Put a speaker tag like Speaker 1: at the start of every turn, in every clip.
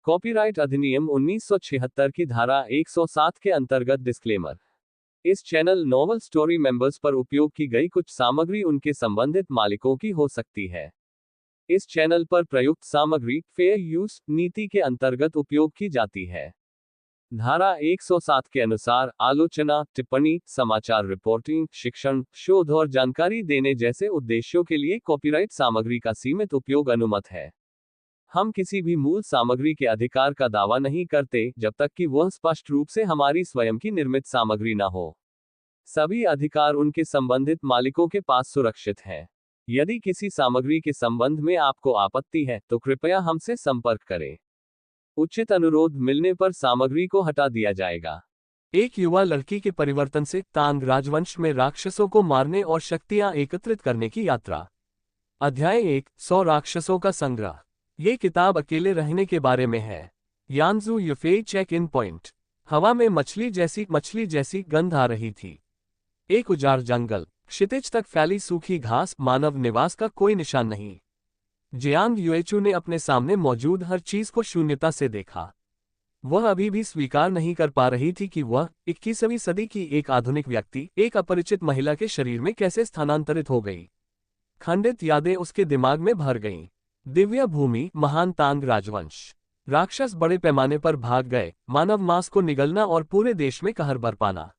Speaker 1: Copyright अधिनियम 1976 की धारा 107 के अंतर्गत डिस्क्लेमर। इस चैनल नॉवल स्टोरी मेंबर्स पर उपयोग की गई कुछ सामग्री उनके संबंधित मालिकों की हो सकती है। इस चैनल पर प्रयुक्त सामग्री फेयर यूज नीति के अंतर्गत उपयोग की जाती है। धारा 107 के अनुसार आलोचना, टिप्पणी, समाचार रिपोर्टिंग, शिक्षण, शोध और जानकारी देने जैसे उद्देश्यों के लिए कॉपीराइट सामग्री का सीमित उपयोग अनुमत है। हम किसी भी मूल सामग्री के अधिकार का दावा नहीं करते जब तक कि वह स्पष्ट रूप से हमारी स्वयं की निर्मित सामग्री न हो। सभी अधिकार उनके संबंधित मालिकों के पास सुरक्षित हैं। यदि किसी सामग्री के संबंध में आपको आपत्ति है तो कृपया हमसे संपर्क करें। उचित अनुरोध मिलने पर सामग्री को हटा दिया जाएगा।
Speaker 2: एक युवा लड़की के परिवर्तन से तांग राजवंश में राक्षसों को मारने और शक्तियां एकत्रित करने की यात्रा। अध्याय 1, 100 राक्षसों का संग्रह। ये किताब अकेले रहने के बारे में है। यांजू युफेई चेक इन पॉइंट। हवा में मछली जैसी गंध आ रही थी। एक उजाड़ जंगल, क्षितिज तक फैली सूखी घास, मानव निवास का कोई निशान नहीं। जियांग युएचू ने अपने सामने मौजूद हर चीज को शून्यता से देखा। वह अभी भी स्वीकार नहीं कर पा रही थी कि वह 21वीं सदी की एक आधुनिक व्यक्ति एक अपरिचित महिला के शरीर में कैसे स्थानांतरित हो गई। खंडित यादें उसके दिमाग में भर गईं। दिव्य भूमि, महान तांग राजवंश। राक्षस बड़े पैमाने पर भाग गए, मानव मांस को निगलना और पूरे देश में कहर बरपाना।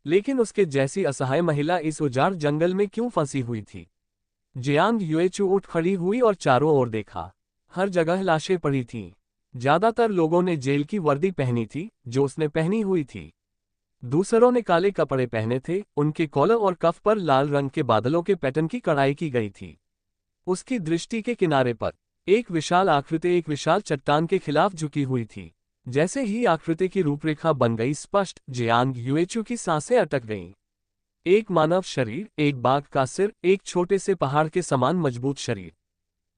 Speaker 2: लेकिन उसके जैसी असहाय महिला इस उजाड़ जंगल में क्यों फंसी हुई थी? जियांग युएचू उठ खड़ी हुई और चारों ओर देखा। हर जगह लाशें पड़ी थीं। ज्यादातर लोगों ने जेल की वर्दी पहनी थी जो उसने पहनी हुई थी। दूसरों ने काले कपड़े पहने थे, उनके कॉलर और कफ पर लाल रंग के बादलों के पैटर्न की कढ़ाई की गई थी। उसकी दृष्टि के किनारे पर एक विशाल आकृति एक विशाल चट्टान के खिलाफ झुकी हुई थी। जैसे ही आकृति की रूपरेखा बन गई स्पष्ट, जियांग युएचू की सांसें अटक गईं। एक मानव शरीर, एक बाघ का सिर, एक छोटे से पहाड़ के समान मजबूत शरीर।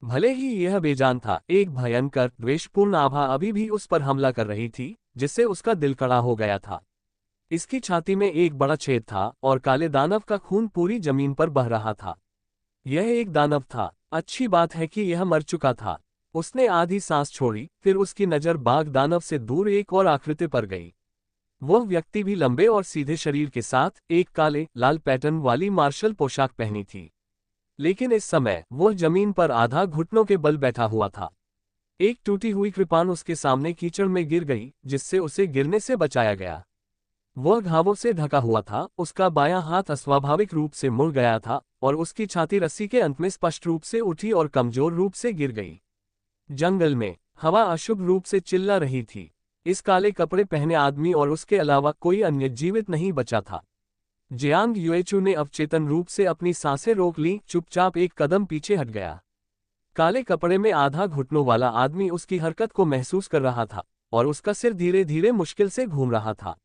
Speaker 2: भले ही यह बेजान था, एक भयंकर द्वेषपूर्ण आभा अभी भी उस पर हमला कर रही थी, जिससे उसका दिल कड़ा हो गया था। इसकी छाती में एक बड़ा छेद था और काले दानव का खून पूरी जमीन पर बह रहा था। यह एक दानव था। अच्छी बात है कि यह मर चुका था। उसने आधी सांस छोड़ी, फिर उसकी नजर बाघ दानव से दूर एक और आकृति पर गई। वह व्यक्ति भी लंबे और सीधे शरीर के साथ एक काले लाल पैटर्न वाली मार्शल पोशाक पहनी थी। लेकिन इस समय वह जमीन पर आधा घुटनों के बल बैठा हुआ था। एक टूटी हुई कृपाण उसके सामने कीचड़ में गिर गई, जिससे उसे गिरने से बचाया गया। वह घावों से ढका हुआ था, उसका बायां हाथ अस्वाभाविक रूप से मुड़ गया था और उसकी छाती रस्सी के अंत में स्पष्ट रूप से उठी और कमजोर रूप से गिर गई। जंगल में हवा अशुभ रूप से चिल्ला रही थी। इस काले कपड़े पहने आदमी और उसके अलावा कोई अन्य जीवित नहीं बचा था। जियांग युएचू ने अवचेतन रूप से अपनी सांसें रोक लीं, चुपचाप एक कदम पीछे हट गया। काले कपड़े में आधा घुटनों वाला आदमी उसकी हरकत को महसूस कर रहा था और उसका सिर धीरे धीरे मुश्किल से घूम रहा था।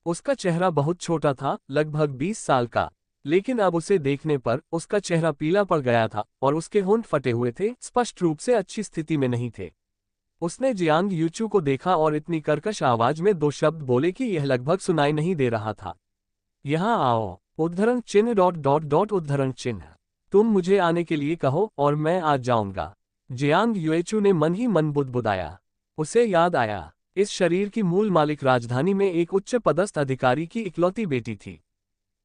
Speaker 2: उसका चेहरा बहुत छोटा था, लगभग 20 साल का, लेकिन अब उसे देखने पर उसका चेहरा पीला पड़ गया था और उसके होंठ फटे हुए थे, स्पष्ट रूप से अच्छी स्थिति में नहीं थे। उसने जियांग युएचू को देखा और इतनी कर्कश आवाज में 2 शब्द बोले कि यह लगभग सुनाई नहीं दे रहा था। यहाँ आओ, उद्धरण चिन्ह ... उद्धरण चिन्ह। तुम मुझे आने के लिए कहो और मैं आ जाऊंगा। जियांग युएचू ने मन ही मन बुदबुदाया। उसे याद आया, इस शरीर की मूल मालिक राजधानी में एक उच्च पदस्थ अधिकारी की इकलौती बेटी थी।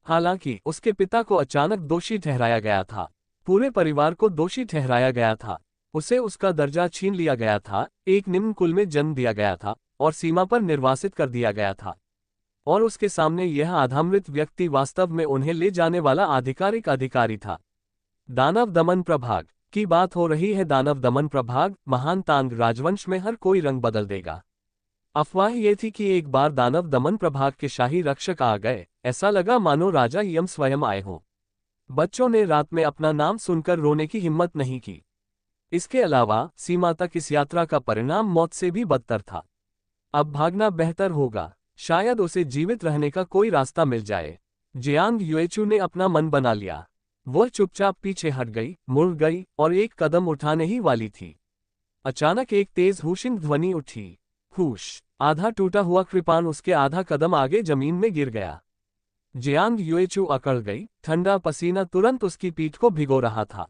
Speaker 2: हालांकि उसके पिता को अचानक दोषी ठहराया गया था। पूरे परिवार को दोषी ठहराया गया था। उसे उसका दर्जा छीन लिया गया था, एक निम्न कुल में जन्म दिया गया था और सीमा पर निर्वासित कर दिया गया था। और उसके सामने यह आधामृत व्यक्ति वास्तव में उन्हें ले जाने वाला आधिकारिक अधिकारी था। दानव दमन प्रभाग की बात हो रही है। दानव दमन प्रभाग, महान तांग राजवंश में हर कोई रंग बदल देगा। अफवाह ये थी कि एक बार दानव दमन प्रभाग के शाही रक्षक आ गए। ऐसा लगा मानो राजा यम स्वयं आए हों। बच्चों ने रात में अपना नाम सुनकर रोने की हिम्मत नहीं की। इसके अलावा सीमा तक इस यात्रा का परिणाम मौत से भी बदतर था। अब भागना बेहतर होगा, शायद उसे जीवित रहने का कोई रास्ता मिल जाए। जियांग युएचू ने अपना मन बना लिया। वह चुपचाप पीछे हट गई, मुड़ गई और एक कदम उठाने ही वाली थी। अचानक एक तेज हुशिंग ध्वनि उठी। हुश! आधा टूटा हुआ कृपाण उसके आधा कदम आगे जमीन में गिर गया। जियांग युएचू अकड़ गई। ठंडा पसीना तुरंत उसकी पीठ को भिगो रहा था।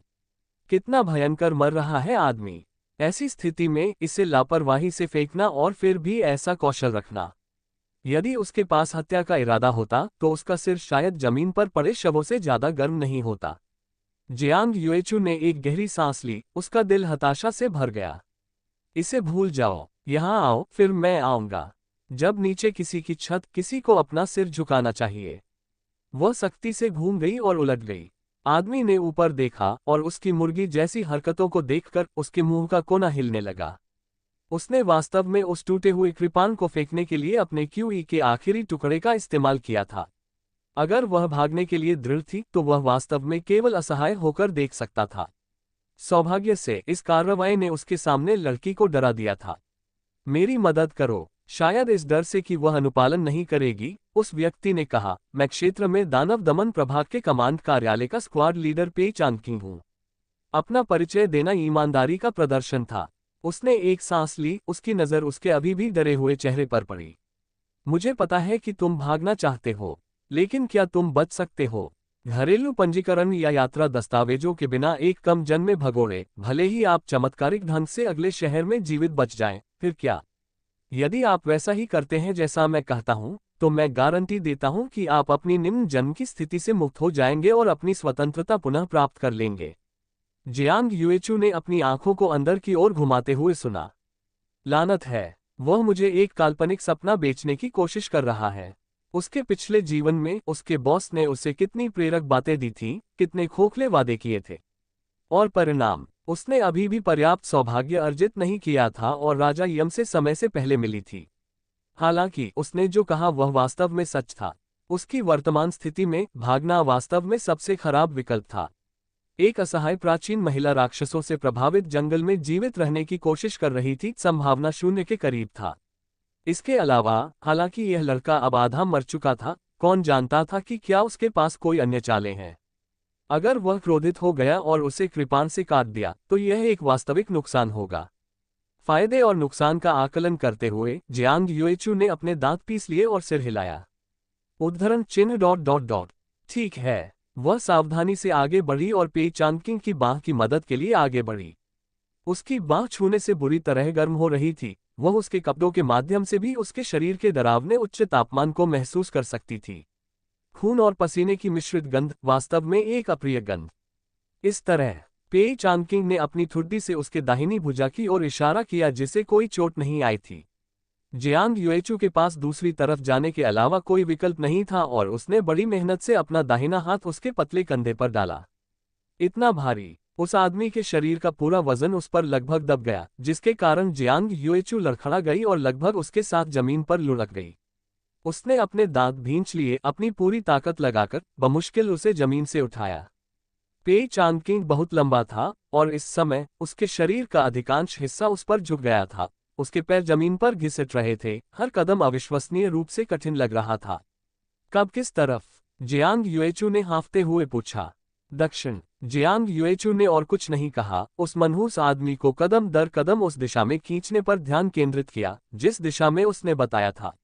Speaker 2: कितना भयंकर मर रहा है आदमी। ऐसी स्थिति में इसे लापरवाही से फेंकना और फिर भी ऐसा कौशल रखना। यदि उसके पास हत्या का इरादा होता तो उसका सिर शायद जमीन पर पड़े शवों से ज्यादा गर्म नहीं होता। जियांग युएचू ने एक गहरी सांस ली, उसका दिल हताशा से भर गया। इसे भूल जाओ, यहां आओ, फिर मैं आऊंगा। जब नीचे किसी की छत, किसी को अपना सिर झुकाना चाहिए। वह सख्ती से घूम गई और उलट गई। आदमी ने ऊपर देखा और उसकी मुर्गी जैसी हरकतों को देखकर उसके मुंह का कोना हिलने लगा। उसने वास्तव में उस टूटे हुए कृपाण को फेंकने के लिए अपने क्यूई के आखिरी टुकड़े का इस्तेमाल किया था। अगर वह भागने के लिए दृढ़ थी तो वह वास्तव में केवल असहाय होकर देख सकता था। सौभाग्य से इस कार्रवाई ने उसके सामने लड़की को डरा दिया था। मेरी मदद करो। शायद इस डर से कि वह अनुपालन नहीं करेगी, उस व्यक्ति ने कहा, मैं क्षेत्र में दानव दमन प्रभाग के कमांड कार्यालय का स्क्वाड लीडर पे चांदकिंग हूं। अपना परिचय देना ईमानदारी का प्रदर्शन था। उसने एक सांस ली, उसकी नजर उसके अभी भी डरे हुए चेहरे पर पड़ी। मुझे पता है कि तुम भागना चाहते हो, लेकिन क्या तुम बच सकते हो? घरेलू पंजीकरण या यात्रा दस्तावेजों के बिना एक कम जन में भगोड़े, भले ही आप चमत्कारिक ढंग से अगले शहर में जीवित बच जाएं, फिर क्या? यदि आप वैसा ही करते हैं जैसा मैं कहता हूं, तो मैं गारंटी देता हूं कि आप अपनी निम्न जन्म की स्थिति से मुक्त हो जाएंगे और अपनी स्वतंत्रता पुनः प्राप्त कर लेंगे। जियांग युएचू ने अपनी आंखों को अंदर की ओर घुमाते हुए सुना। लानत है, वह मुझे एक काल्पनिक सपना बेचने की कोशिश कर रहा है। उसके पिछले जीवन में उसके बॉस ने उसे कितनी प्रेरक बातें दी थीं, कितने खोखले वादे किए थे। और परिणाम, उसने अभी भी पर्याप्त सौभाग्य अर्जित नहीं किया था और राजा यम से समय से पहले मिली थी। हालांकि उसने जो कहा वह वास्तव में सच था। उसकी वर्तमान स्थिति में भागना वास्तव में सबसे खराब विकल्प था। एक असहाय प्राचीन महिला राक्षसों से प्रभावित जंगल में जीवित रहने की कोशिश कर रही थी, संभावना शून्य के करीब था। इसके अलावा, हालांकि यह लड़का अब आधा मर चुका था, कौन जानता था कि क्या उसके पास कोई अन्य चालें हैं। अगर वह क्रोधित हो गया और उसे कृपाण से काट दिया तो यह एक वास्तविक नुकसान होगा। फायदे और नुकसान का आकलन करते हुए जियांग युएचू ने अपने दांत पीस लिए और सिर हिलाया। उद्धरण चिन्ह ... ठीक है। वह सावधानी से आगे बढ़ी और पे चांदकिंग की बाह की मदद के लिए आगे बढ़ी। उसकी बाह छूने से बुरी तरह गर्म हो रही थी। वह उसके कपड़ों के माध्यम से भी उसके शरीर के डरावने उच्च तापमान को महसूस कर सकती थी। खून और पसीने की मिश्रित गंध, वास्तव में एक अप्रिय गंध। इस तरह पे चांदकिंग ने अपनी ठुड्डी से उसके दाहिनी भुजा की ओर इशारा किया जिसे कोई चोट नहीं आई थी। जियांग युएचू के पास दूसरी तरफ जाने के अलावा कोई विकल्प नहीं था और उसने बड़ी मेहनत से अपना दाहिना हाथ उसके पतले कंधे पर डाला। इतना भारी, उस आदमी के शरीर का पूरा वजन उस पर लगभग दब गया, जिसके कारण जियांग युएचू लड़खड़ा गई और लगभग उसके साथ जमीन पर लुढ़क गई। उसने अपने दांत भींच लिए, अपनी पूरी ताकत लगाकर बमुश्किल उसे जमीन से उठाया। पे चांदकिंग बहुत लंबा था और इस समय उसके शरीर का अधिकांश हिस्सा उस पर झुक गया था। उसके पैर जमीन पर घिसट रहे थे, हर कदम अविश्वसनीय रूप से कठिन लग रहा था। कब, किस तरफ? जियांग युएचू ने हाँफते हुए पूछा। दक्षिण। जियांग युएचू ने और कुछ नहीं कहा, उस मनहूस आदमी को कदम दर कदम उस दिशा में खींचने पर ध्यान केंद्रित किया जिस दिशा में उसने बताया था।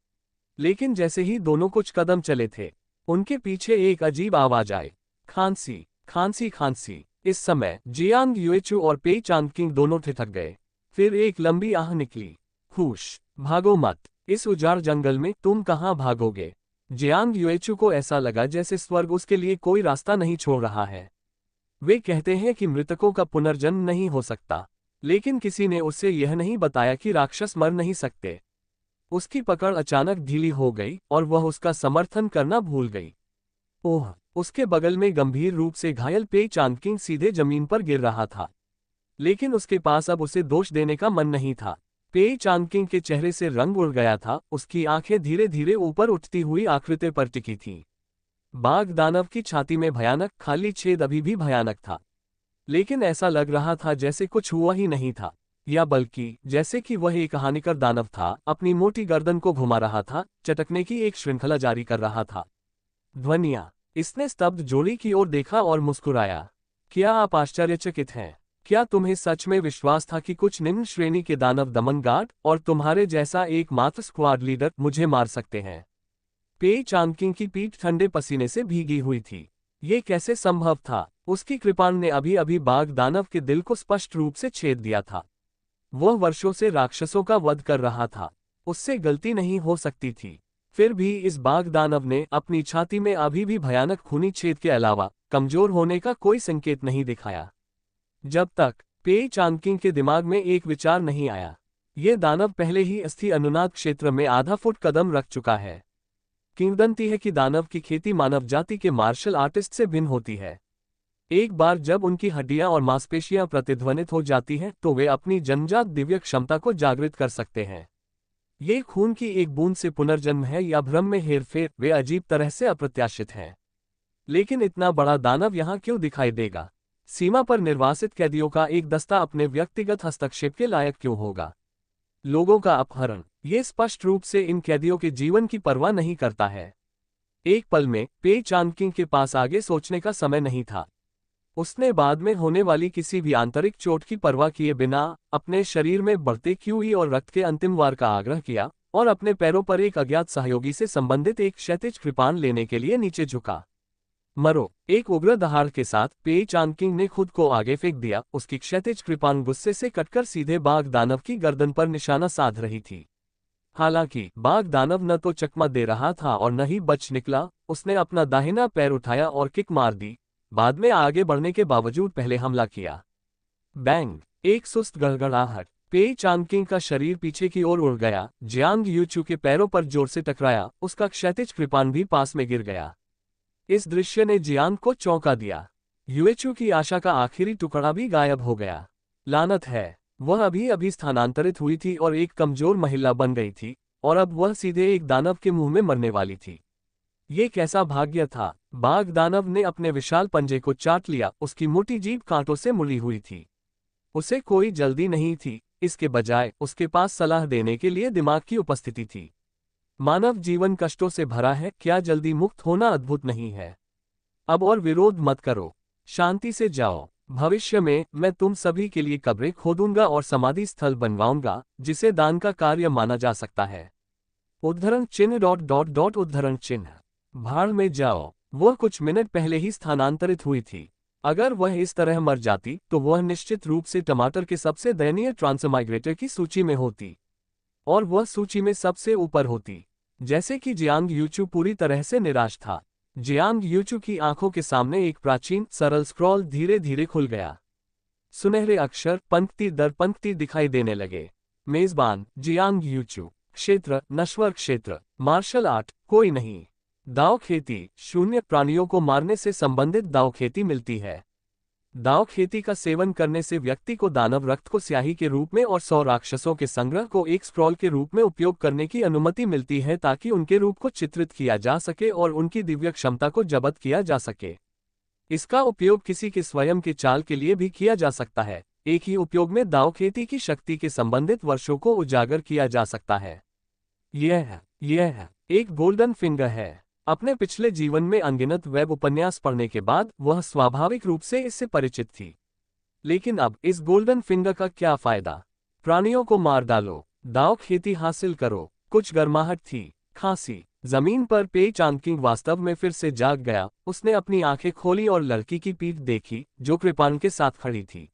Speaker 2: लेकिन जैसे ही दोनों कुछ कदम चले थे, उनके पीछे एक अजीब आवाज आई, खांसी, खांसी, खांसी। इस समय जियांग युएचू और पे चांदकिंग दोनों ठिठक गए। फिर एक लंबी आह निकली, हुश, भागो मत, इस उजाड़ जंगल में तुम कहां भागोगे? जियांग युएचू को ऐसा लगा जैसे स्वर्ग उसके लिए कोई रास्ता नहीं छोड़ रहा है। वे कहते हैं कि मृतकों का पुनर्जन्म नहीं हो सकता, लेकिन किसी ने उससे यह नहीं बताया कि राक्षस मर नहीं सकते। उसकी पकड़ अचानक ढीली हो गई और वह उसका समर्थन करना भूल गई। ओह! उसके बगल में गंभीर रूप से घायल पे चांदकिंग सीधे जमीन पर गिर रहा था, लेकिन उसके पास अब उसे दोष देने का मन नहीं था। पे चांदकिंग के चेहरे से रंग उड़ गया था, उसकी आंखें धीरे धीरे ऊपर उठती हुई आकृति पर टिकी थीं। बाघ दानव की छाती में भयानक खाली छेद अभी भी भयानक था, लेकिन ऐसा लग रहा था जैसे कुछ हुआ ही नहीं था, या बल्कि जैसे कि वह एक हानिकर दानव था, अपनी मोटी गर्दन को घुमा रहा था, चटकने की एक श्रृंखला जारी कर रहा था। ध्वनियाँ। इसने स्तब्ध जोड़ी की ओर देखा और मुस्कुराया। क्या आप आश्चर्यचकित हैं? क्या तुम्हें सच में विश्वास था कि कुछ निम्न श्रेणी के दानव दमन गार्ड और तुम्हारे जैसा एकमात्र स्क्वाड लीडर मुझे मार सकते हैं? पे चांदकिंग की पीठ ठंडे पसीने से भीगी हुई थी। ये कैसे संभव था? उसकी कृपाण ने अभी अभी बाघ दानव के दिल को स्पष्ट रूप से छेद दिया था। वह वर्षों से राक्षसों का वध कर रहा था, उससे गलती नहीं हो सकती थी। फिर भी इस बाघ दानव ने अपनी छाती में अभी भी भयानक खूनी छेद के अलावा कमजोर होने का कोई संकेत नहीं दिखाया। जब तक पेई चांदकिंग के दिमाग में एक विचार नहीं आया, यह दानव पहले ही अस्थि अनुनाद क्षेत्र में आधा फुट कदम रख चुका है। किंवदंती है कि दानव की खेती मानव जाति के मार्शल आर्टिस्ट से भिन्न होती है। एक बार जब उनकी हड्डियां और मांसपेशियां प्रतिध्वनित हो जाती हैं तो वे अपनी जन्मजात दिव्य क्षमता को जागृत कर सकते हैं। ये खून की एक बूंद से पुनर्जन्म है या भ्रम में हेरफेर, वे अजीब तरह से अप्रत्याशित हैं। लेकिन इतना बड़ा दानव यहाँ क्यों दिखाई देगा? सीमा पर निर्वासित कैदियों का एक दस्ता अपने व्यक्तिगत हस्तक्षेप के लायक क्यों होगा? लोगों का अपहरण, ये स्पष्ट रूप से इन कैदियों के जीवन की परवाह नहीं करता है। एक पल में पेई चांदकिंग के पास आगे सोचने का समय नहीं था। उसने बाद में होने वाली किसी भी आंतरिक चोट की परवाह किए बिना अपने शरीर में बढ़ते क्यूई और रक्त के अंतिम वार का आग्रह किया और अपने पैरों पर एक अज्ञात सहयोगी से संबंधित एक क्षैतिज कृपाण लेने के लिए नीचे झुका। मरो! एक उग्र दहाड़ के साथ पेई चांदकिंग ने खुद को आगे फेंक दिया। उसकी क्षैतिज कृपाण गुस्से से कटकर सीधे बाघ दानव की गर्दन पर निशाना साध रही थी। हालांकि बाघ दानव न तो चकमा दे रहा था और न ही बच निकला। उसने अपना दाहिना पैर उठाया और किक मार दी, बाद में आगे बढ़ने के बावजूद पहले हमला किया। बैंग! एक सुस्त गड़गड़ाहट, पेई चांदकिंग का शरीर पीछे की ओर उड़ गया। जियांग यूचू के पैरों पर जोर से टकराया, उसका क्षैतिज कृपाण भी पास में गिर गया। इस दृश्य ने जियांग को चौंका दिया। यूएचू की आशा का आखिरी टुकड़ा भी गायब हो गया। लानत है, वह अभी अभी स्थानांतरित हुई थी और एक कमजोर महिला बन गई थी, और अब वह सीधे एक दानव के मुंह में मरने वाली थी। ये कैसा भाग्य था! बाघ दानव ने अपने विशाल पंजे को चाट लिया। उसकी मोटी जीभ कांटों से मुड़ी हुई थी। उसे कोई जल्दी नहीं थी, इसके बजाय उसके पास सलाह देने के लिए दिमाग की उपस्थिति थी। मानव जीवन कष्टों से भरा है, क्या जल्दी मुक्त होना अद्भुत नहीं है? अब और विरोध मत करो, शांति से जाओ। भविष्य में मैं तुम सभी के लिए कब्रें खोदूंगा और समाधि स्थल बनवाऊंगा जिसे दान का कार्य माना जा सकता है। उद्धरण चिन्ह ... उद्धरण चिन्ह। भाड़ में जाओ। वह कुछ मिनट पहले ही स्थानांतरित हुई थी। अगर वह इस तरह मर जाती तो वह निश्चित रूप से टमाटर के सबसे दयनीय ट्रांसमाइग्रेटर की सूची में होती, और वह सूची में सबसे ऊपर होती। जैसे कि जियांग यूचू पूरी तरह से निराश था। जियांग यूचू की आंखों के सामने एक प्राचीन सरल स्क्रॉल धीरे धीरे खुल गया। सुनहरे अक्षर पंक्ति दर पंक्ति दिखाई देने लगे। मेजबान जियांग यूचू। क्षेत्र नश्वर क्षेत्र। मार्शल आर्ट कोई नहीं। दाव खेती शून्य। प्राणियों को मारने से संबंधित दाव खेती मिलती है। दाव खेती का सेवन करने से व्यक्ति को दानव रक्त को स्याही के रूप में और 100 राक्षसों के संग्रह को एक स्क्रॉल के रूप में उपयोग करने की अनुमति मिलती है ताकि उनके रूप को चित्रित किया जा सके और उनकी दिव्य क्षमता को जब्त किया जा सके। इसका उपयोग किसी के स्वयं के चाल के लिए भी किया जा सकता है। एक ही उपयोग में दाव खेती की शक्ति के संबंधित वर्षों को उजागर किया जा सकता है। यह एक गोल्डन फिंगर है। अपने पिछले जीवन में अनगिनत वेब उपन्यास पढ़ने के बाद वह स्वाभाविक रूप से इससे परिचित थी। लेकिन अब इस गोल्डन फिंगर का क्या फायदा? प्राणियों को मार डालो, दाव खेती हासिल करो। कुछ गर्माहट थी, खांसी। जमीन पर पेई चांदकिंग वास्तव में फिर से जाग गया। उसने अपनी आंखें खोली और लड़की की पीठ देखी जो कृपाण के साथ खड़ी थी।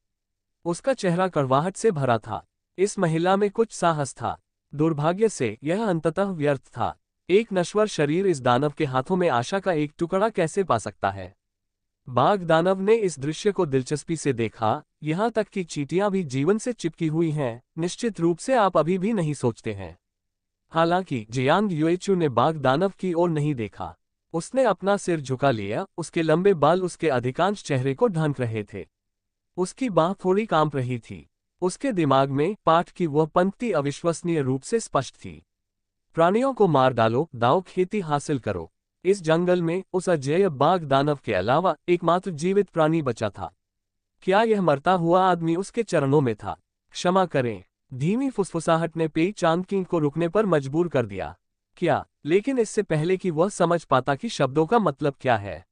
Speaker 2: उसका चेहरा कड़वाहट से भरा था। इस महिला में कुछ साहस था। दुर्भाग्य से यह अंततः व्यर्थ था। एक नश्वर शरीर इस दानव के हाथों में आशा का एक टुकड़ा कैसे पा सकता है? बाघ दानव ने इस दृश्य को दिलचस्पी से देखा। यहाँ तक कि चींटियां भी जीवन से चिपकी हुई हैं। निश्चित रूप से आप अभी भी नहीं सोचते हैं। हालांकि जियांग यूएचू ने बाघ दानव की ओर नहीं देखा। उसने अपना सिर झुका लिया। उसके लंबे बाल उसके अधिकांश चेहरे को ढक रहे थे। उसकी बांह थोड़ी कांप रही थी। उसके दिमाग में पाठ की वह पंक्ति अविश्वसनीय रूप से स्पष्ट थी। प्राणियों को मार डालो, दाव खेती हासिल करो। इस जंगल में उस अजेय बाघ दानव के अलावा एकमात्र जीवित प्राणी बचा था। क्या यह मरता हुआ आदमी उसके चरणों में था? क्षमा करें। धीमी फुसफुसाहट ने पेई चांदकिंग को रुकने पर मजबूर कर दिया। क्या? लेकिन इससे पहले कि वह समझ पाता कि शब्दों का मतलब क्या है,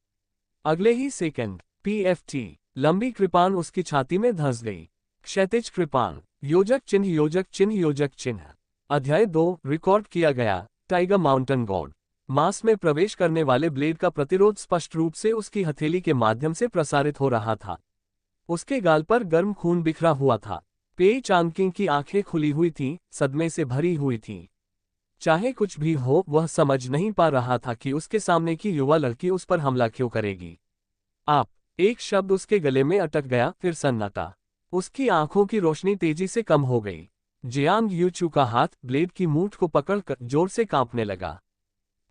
Speaker 2: अगले ही सेकंड PFT लंबी कृपाण उसकी छाती में धंस गई। क्षैतिज कृपाण। योजक चिन्ह योजक चिन्ह योजक चिन्ह। अध्याय 2 रिकॉर्ड किया गया। Tiger mountain God. मांस में प्रवेश करने वाले ब्लेड का प्रतिरोध स्पष्ट रूप से उसकी हथेली के माध्यम से प्रसारित हो रहा था। उसके गाल पर गर्म खून बिखरा हुआ था। पेई चांगकिंग की आंखें खुली हुई थीं, सदमे से भरी हुई थीं। चाहे कुछ भी हो, वह समझ नहीं पा रहा था कि उसके सामने की युवा लड़की उस पर हमला क्यों करेगी। आप। एक शब्द उसके गले में अटक गया, फिर सन्नाटा। उसकी आंखों की रोशनी तेजी से कम हो गई। जियांग यूचू का हाथ ब्लेड की मूठ को पकड़कर जोर से कांपने लगा।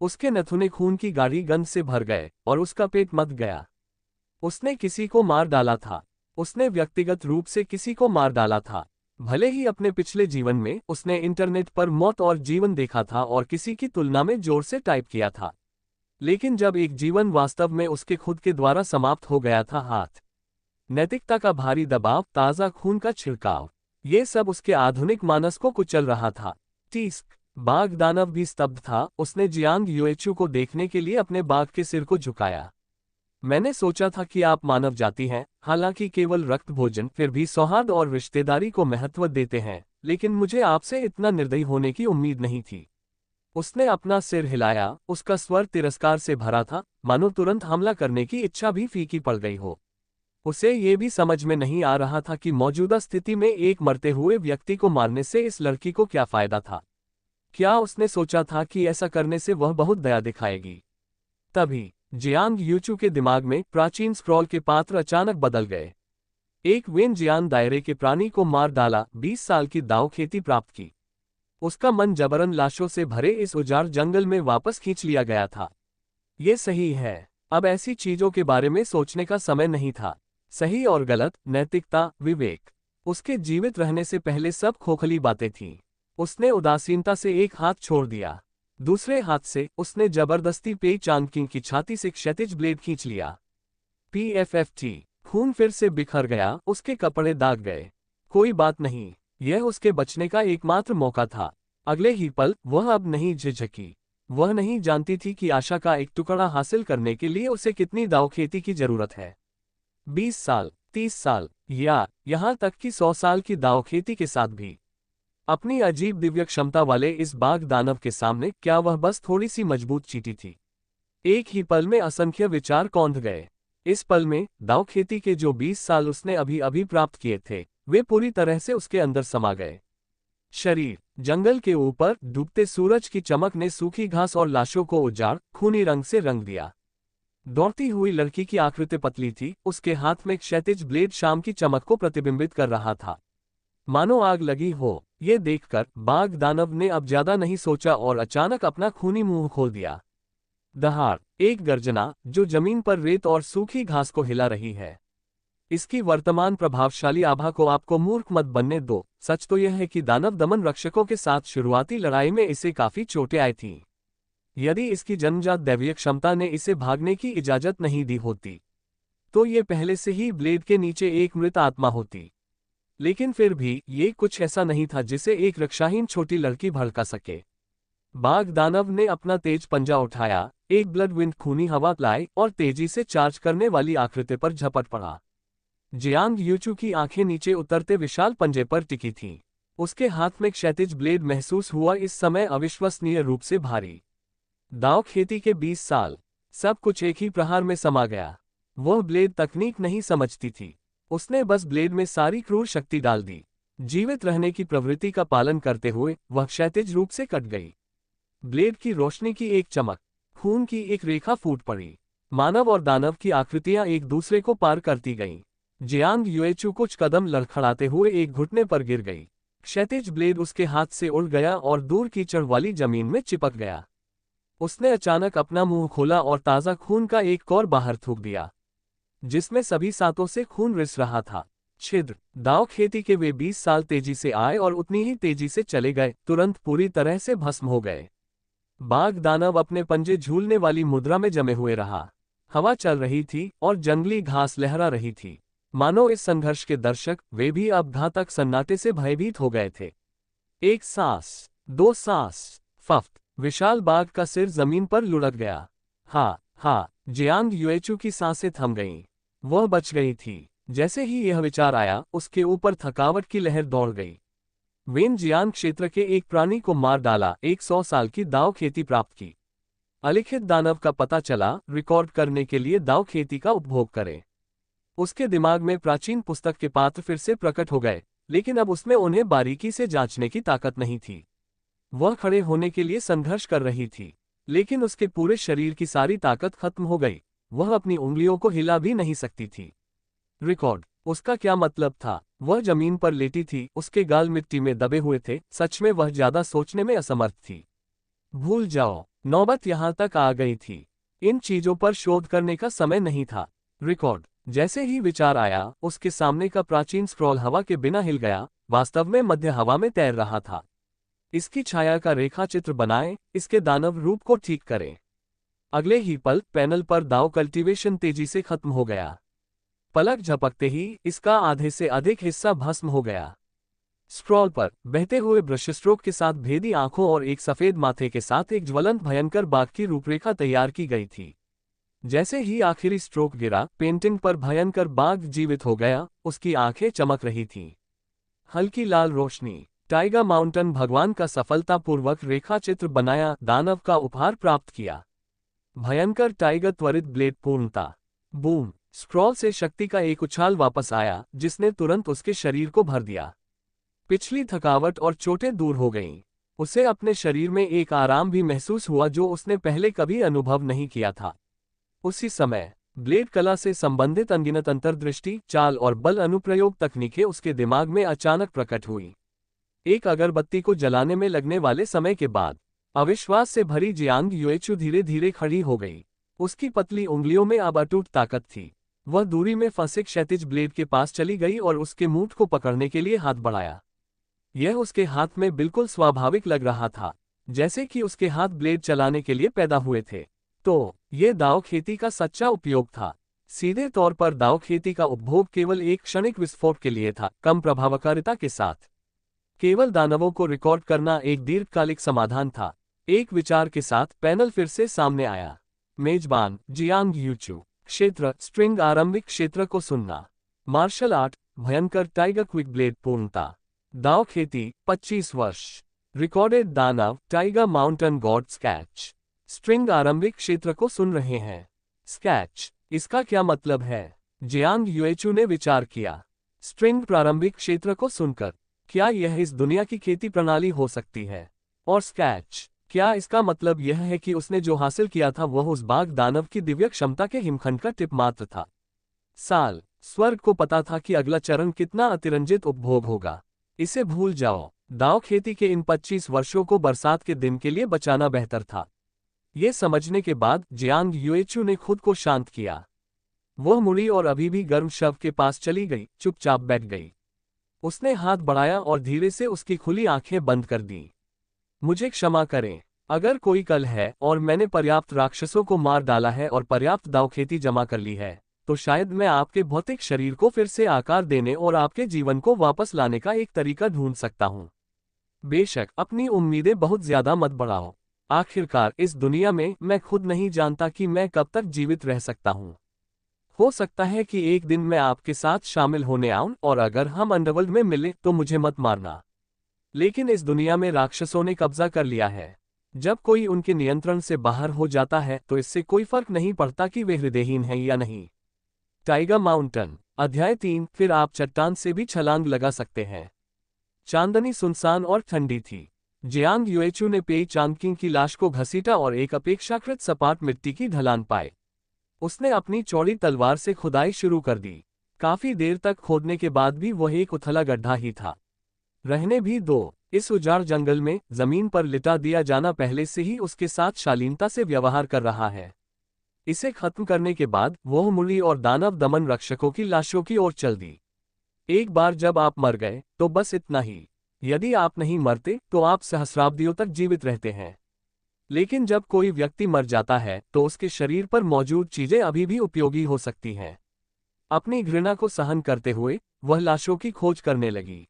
Speaker 2: उसके नथुने खून की गाढ़ी गंध से भर गए और उसका पेट मत गया। उसने किसी को मार डाला था। उसने व्यक्तिगत रूप से किसी को मार डाला था। भले ही अपने पिछले जीवन में उसने इंटरनेट पर मौत और जीवन देखा था और किसी की तुलना में जोर से टाइप किया था, लेकिन जब एक जीवन वास्तव में उसके खुद के द्वारा समाप्त हो गया था, हाथ, नैतिकता का भारी दबाव, ताज़ा खून का छिड़काव, ये सब उसके आधुनिक मानस को कुचल रहा था। टीस्क। बाघ दानव भी स्तब्ध था। उसने जियांग यूएचू को देखने के लिए अपने बाघ के सिर को झुकाया। मैंने सोचा था कि आप मानव जाति हैं, हालांकि केवल रक्त भोजन, फिर भी सौहार्द और रिश्तेदारी को महत्व देते हैं, लेकिन मुझे आपसे इतना निर्दयी होने की उम्मीद नहीं थी। उसने अपना सिर हिलाया। उसका स्वर तिरस्कार से भरा था, मानो तुरंत हमला करने की इच्छा भी फीकी पड़ गई हो। उसे ये भी समझ में नहीं आ रहा था कि मौजूदा स्थिति में एक मरते हुए व्यक्ति को मारने से इस लड़की को क्या फायदा था। क्या उसने सोचा था कि ऐसा करने से वह बहुत दया दिखाएगी? तभी जियांग यूचू के दिमाग में प्राचीन स्क्रॉल के पात्र अचानक बदल गए। एक वेन जियान दायरे के प्राणी को मार डाला, 20 साल की दाव खेती प्राप्त की। उसका मन जबरन लाशों से भरे इस उजाड़ जंगल में वापस खींच लिया गया था। ये सही है। अब ऐसी चीजों के बारे में सोचने का समय नहीं था। सही और गलत, नैतिकता, विवेक, उसके जीवित रहने से पहले सब खोखली बातें थीं। उसने उदासीनता से एक हाथ छोड़ दिया। दूसरे हाथ से उसने जबरदस्ती पेई चांगकिंग की छाती से क्षैतिज ब्लेड खींच लिया। PFFT। खून फिर से बिखर गया, उसके कपड़े दाग गए। कोई बात नहीं, यह उसके बचने का एकमात्र मौका था। अगले ही पल वह अब नहीं झिझकी। वह नहीं जानती थी कि आशा का एक टुकड़ा हासिल करने के लिए उसे कितनी दावखेती की जरूरत है। 20 साल, 30 साल, या यहाँ तक कि 100 साल की दावखेती के साथ भी। अपनी अजीब दिव्य क्षमता वाले इस बाघ दानव के सामने क्या वह बस थोड़ी सी मजबूत चींटी थी? एक ही पल में असंख्य विचार कौंध गए। इस पल में दाव खेती के जो 20 साल उसने अभी अभी प्राप्त किए थे, वे पूरी तरह से उसके अंदर समा गए। शरीर। जंगल के ऊपर डूबते सूरज की चमक ने सूखी घास और लाशों को उजाड़ खूनी रंग से रंग दिया। दौड़ती हुई लड़की की आकृति पतली थी, उसके हाथ में क्षैतिज ब्लेड शाम की चमक को प्रतिबिंबित कर रहा था, मानो आग लगी हो। ये देखकर बाघ दानव ने अब ज्यादा नहीं सोचा और अचानक अपना खूनी मुंह खोल दिया। दहाड़। एक गर्जना जो जमीन पर रेत और सूखी घास को हिला रही है। इसकी वर्तमान प्रभावशाली आभा को आपको मूर्ख मत बनने दो। सच तो यह है कि दानव दमन रक्षकों के साथ शुरुआती लड़ाई में इसे काफी चोटें आई थीं। यदि इसकी जन्मजात दैवीय क्षमता ने इसे भागने की इजाजत नहीं दी होती, तो ये पहले से ही ब्लेड के नीचे एक मृत आत्मा होती। लेकिन फिर भी ये कुछ ऐसा नहीं था जिसे एक रक्षाहीन छोटी लड़की भड़का सके। बाघ दानव ने अपना तेज पंजा उठाया, एक ब्लड विंड खूनी हवा लाई और तेजी से चार्ज करने वाली आकृति पर झपट पड़ा। जियांग यूचू की आंखें नीचे उतरते विशाल पंजे पर टिकी थीं। उसके हाथ में क्षैतिज ब्लेड महसूस हुआ, इस समय अविश्वसनीय रूप से भारी। दाव खेती के 20 साल, सब कुछ एक ही प्रहार में समा गया। वह ब्लेड तकनीक नहीं समझती थी, उसने बस ब्लेड में सारी क्रूर शक्ति डाल दी। जीवित रहने की प्रवृत्ति का पालन करते हुए वह क्षैतिज रूप से कट गई। ब्लेड की रोशनी की एक चमक, खून की एक रेखा फूट पड़ी। मानव और दानव की आकृतियां एक दूसरे को पार करती गईं। जियांग यूएचू कुछ कदम लड़खड़ाते हुए एक घुटने पर गिर गई। क्षैतिज ब्लेड उसके हाथ से उड़ गया और दूर कीचड़ वाली जमीन में चिपक गया। उसने अचानक अपना मुंह खोला और ताज़ा खून का एक कौर बाहर थूक दिया, जिसमें सभी सांतों से खून रिस रहा था। छिद्र। दाव खेती के वे 20 साल तेजी से आए और उतनी ही तेजी से चले गए, तुरंत पूरी तरह से भस्म हो गए। बाघ दानव अपने पंजे झूलने वाली मुद्रा में जमे हुए रहा। हवा चल रही थी और जंगली घास लहरा रही थी, मानो इस संघर्ष के दर्शक वे भी अब घातक सन्नाटे से भयभीत हो गए थे। एक सांस, दो सांस, फफ्त, विशाल बाघ का सिर जमीन पर लुढ़क गया। हाँ, जियांग यूएचू की सांसें थम गईं। वह बच गई थी। जैसे ही यह विचार आया, उसके ऊपर थकावट की लहर दौड़ गई। वेन जियान क्षेत्र के एक प्राणी को मार डाला, 100 साल की दाव खेती प्राप्त की। अलिखित दानव का पता चला, रिकॉर्ड करने के लिए दाव खेती का उपभोग करें। उसके दिमाग में प्राचीन पुस्तक के पात्र फिर से प्रकट हो गए, लेकिन अब उसमें उन्हें बारीकी से जांचने की ताकत नहीं थी। वह खड़े होने के लिए संघर्ष कर रही थी, लेकिन उसके पूरे शरीर की सारी ताकत खत्म हो गई। वह अपनी उंगलियों को हिला भी नहीं सकती थी। रिकॉर्ड, उसका क्या मतलब था? वह जमीन पर लेटी थी, उसके गाल मिट्टी में दबे हुए थे। सच में वह ज्यादा सोचने में असमर्थ थी। भूल जाओ, नौबत यहां तक आ गई थी। इन चीजों पर शोध करने का समय नहीं था। रिकॉर्ड, जैसे ही विचार आया, उसके सामने का प्राचीन स्क्रॉल हवा के बिना हिल गया, वास्तव में मध्य हवा में तैर रहा था। इसकी छाया का रेखा चित्र बनाएं, इसके दानव रूप को ठीक करें। अगले ही पल पैनल पर दाव कल्टीवेशन तेजी से खत्म हो गया। पलक झपकते ही इसका आधे से अधिक हिस्सा भस्म हो गया। स्क्रॉल पर बहते हुए ब्रश स्ट्रोक के साथ भेदी आंखों और एक सफेद माथे के साथ एक ज्वलंत भयंकर बाघ की रूपरेखा तैयार की गई थी। जैसे ही आखिरी स्ट्रोक गिरा, पेंटिंग पर भयंकर बाघ जीवित हो गया। उसकी आंखें चमक रही थीं। हल्की लाल रोशनी। टाइगर माउंटेन भगवान का सफलतापूर्वक रेखा चित्र बनाया, दानव का उपहार प्राप्त किया। भयंकर टाइगर त्वरित ब्लेड पूर्णता। बूम! स्क्रॉल से शक्ति का एक उछाल वापस आया, जिसने तुरंत उसके शरीर को भर दिया। पिछली थकावट और चोटें दूर हो गईं। उसे अपने शरीर में एक आराम भी महसूस हुआ जो उसने पहले कभी अनुभव नहीं किया था। उसी समय ब्लेड कला से संबंधित अनगिनत अंतर्दृष्टि, चाल और बल अनुप्रयोग तकनीकें उसके दिमाग में अचानक प्रकट हुई। एक अगरबत्ती को जलाने में लगने वाले समय के बाद अविश्वास से भरी जियांग युएचू धीरे धीरे खड़ी हो गई। उसकी पतली उंगलियों में अब अटूट ताकत थी। वह दूरी में फंसे क्षैतिज ब्लेड के पास चली गई और उसके मूठ को पकड़ने के लिए हाथ बढ़ाया। यह उसके हाथ में बिल्कुल स्वाभाविक लग रहा था, जैसे कि उसके हाथ ब्लेड चलाने के लिए पैदा हुए थे। तो यह दाव खेती का सच्चा उपयोग था। सीधे तौर पर दाव खेती का उपभोग केवल एक क्षणिक विस्फोट के लिए था, कम प्रभावकारिता के साथ। केवल दानवों को रिकॉर्ड करना एक दीर्घकालिक समाधान था। एक विचार के साथ पैनल फिर से सामने आया। मेजबान जियांग यूचू। क्षेत्र स्ट्रिंग आरंभिक क्षेत्र को सुनना। मार्शल आर्ट भयंकर टाइगर क्विक ब्लेड पूर्णता। दाव खेती 25 वर्ष। रिकॉर्डेड दानव tiger mountain God sketch. String आरंभिक क्षेत्र को सुन रहे हैं। स्केच, इसका क्या मतलब है? जियांग युएचू ने विचार किया। स्ट्रिंग प्रारंभिक क्षेत्र को सुनकर, क्या यह इस दुनिया की खेती प्रणाली हो सकती है? और स्केच, क्या इसका मतलब यह है कि उसने जो हासिल किया था वह उस बाघ दानव की दिव्य क्षमता के हिमखंड का टिप मात्र था? साल स्वर्ग को पता था कि अगला चरण कितना अतिरंजित उपभोग होगा। इसे भूल जाओ। दाव खेती के इन 25 वर्षों को बरसात के दिन के लिए बचाना बेहतर था। ये समझने के बाद जियांग युएचू ने खुद को शांत किया। वह मुड़ी और अभी भी गर्म शव के पास चली गई, चुपचाप बैठ गई। उसने हाथ बढ़ाया और धीरे से उसकी खुली आंखें बंद कर दी। मुझे क्षमा करें, अगर कोई कल है और मैंने पर्याप्त राक्षसों को मार डाला है और पर्याप्त दाव खेती जमा कर ली है, तो शायद मैं आपके भौतिक शरीर को फिर से आकार देने और आपके जीवन को वापस लाने का एक तरीका ढूंढ सकता हूं। बेशक अपनी उम्मीदें बहुत ज्यादा मत बढ़ाओ। आखिरकार इस दुनिया में मैं खुद नहीं जानता कि मैं कब तक जीवित रह सकता हूं। हो सकता है कि एक दिन मैं आपके साथ शामिल होने आऊं और अगर हम अंडरवर्ल्ड में मिले तो मुझे मत मारना। लेकिन इस दुनिया में राक्षसों ने कब्जा कर लिया है। जब कोई उनके नियंत्रण से बाहर हो जाता है तो इससे कोई फर्क नहीं पड़ता कि वे हृदयहीन हैं या नहीं। टाइगर माउंटेन अध्याय 3। फिर आप चट्टान से भी छलांग लगा सकते हैं। चांदनी सुनसान और ठंडी थी। जियांग युएचू ने पेई चांगकिंग की लाश को घसीटा और एक अपेक्षाकृत सपाट मिट्टी की ढलान पाई। उसने अपनी चौड़ी तलवार से खुदाई शुरू कर दी। काफी देर तक खोदने के बाद भी वह एक उथला गड्ढा ही था। रहने भी दो। इस उजाड़ जंगल में जमीन पर लिटा दिया जाना पहले से ही उसके साथ शालीनता से व्यवहार कर रहा है। इसे खत्म करने के बाद वह मुरली और दानव दमन रक्षकों की लाशों की ओर चल दी। एक बार जब आप मर गए तो बस इतना ही। यदि आप नहीं मरते तो आप सहस्राब्दियों तक जीवित रहते हैं। लेकिन जब कोई व्यक्ति मर जाता है तो उसके शरीर पर मौजूद चीजें अभी भी उपयोगी हो सकती हैं। अपनी घृणा को सहन करते हुए वह लाशों की खोज करने लगी।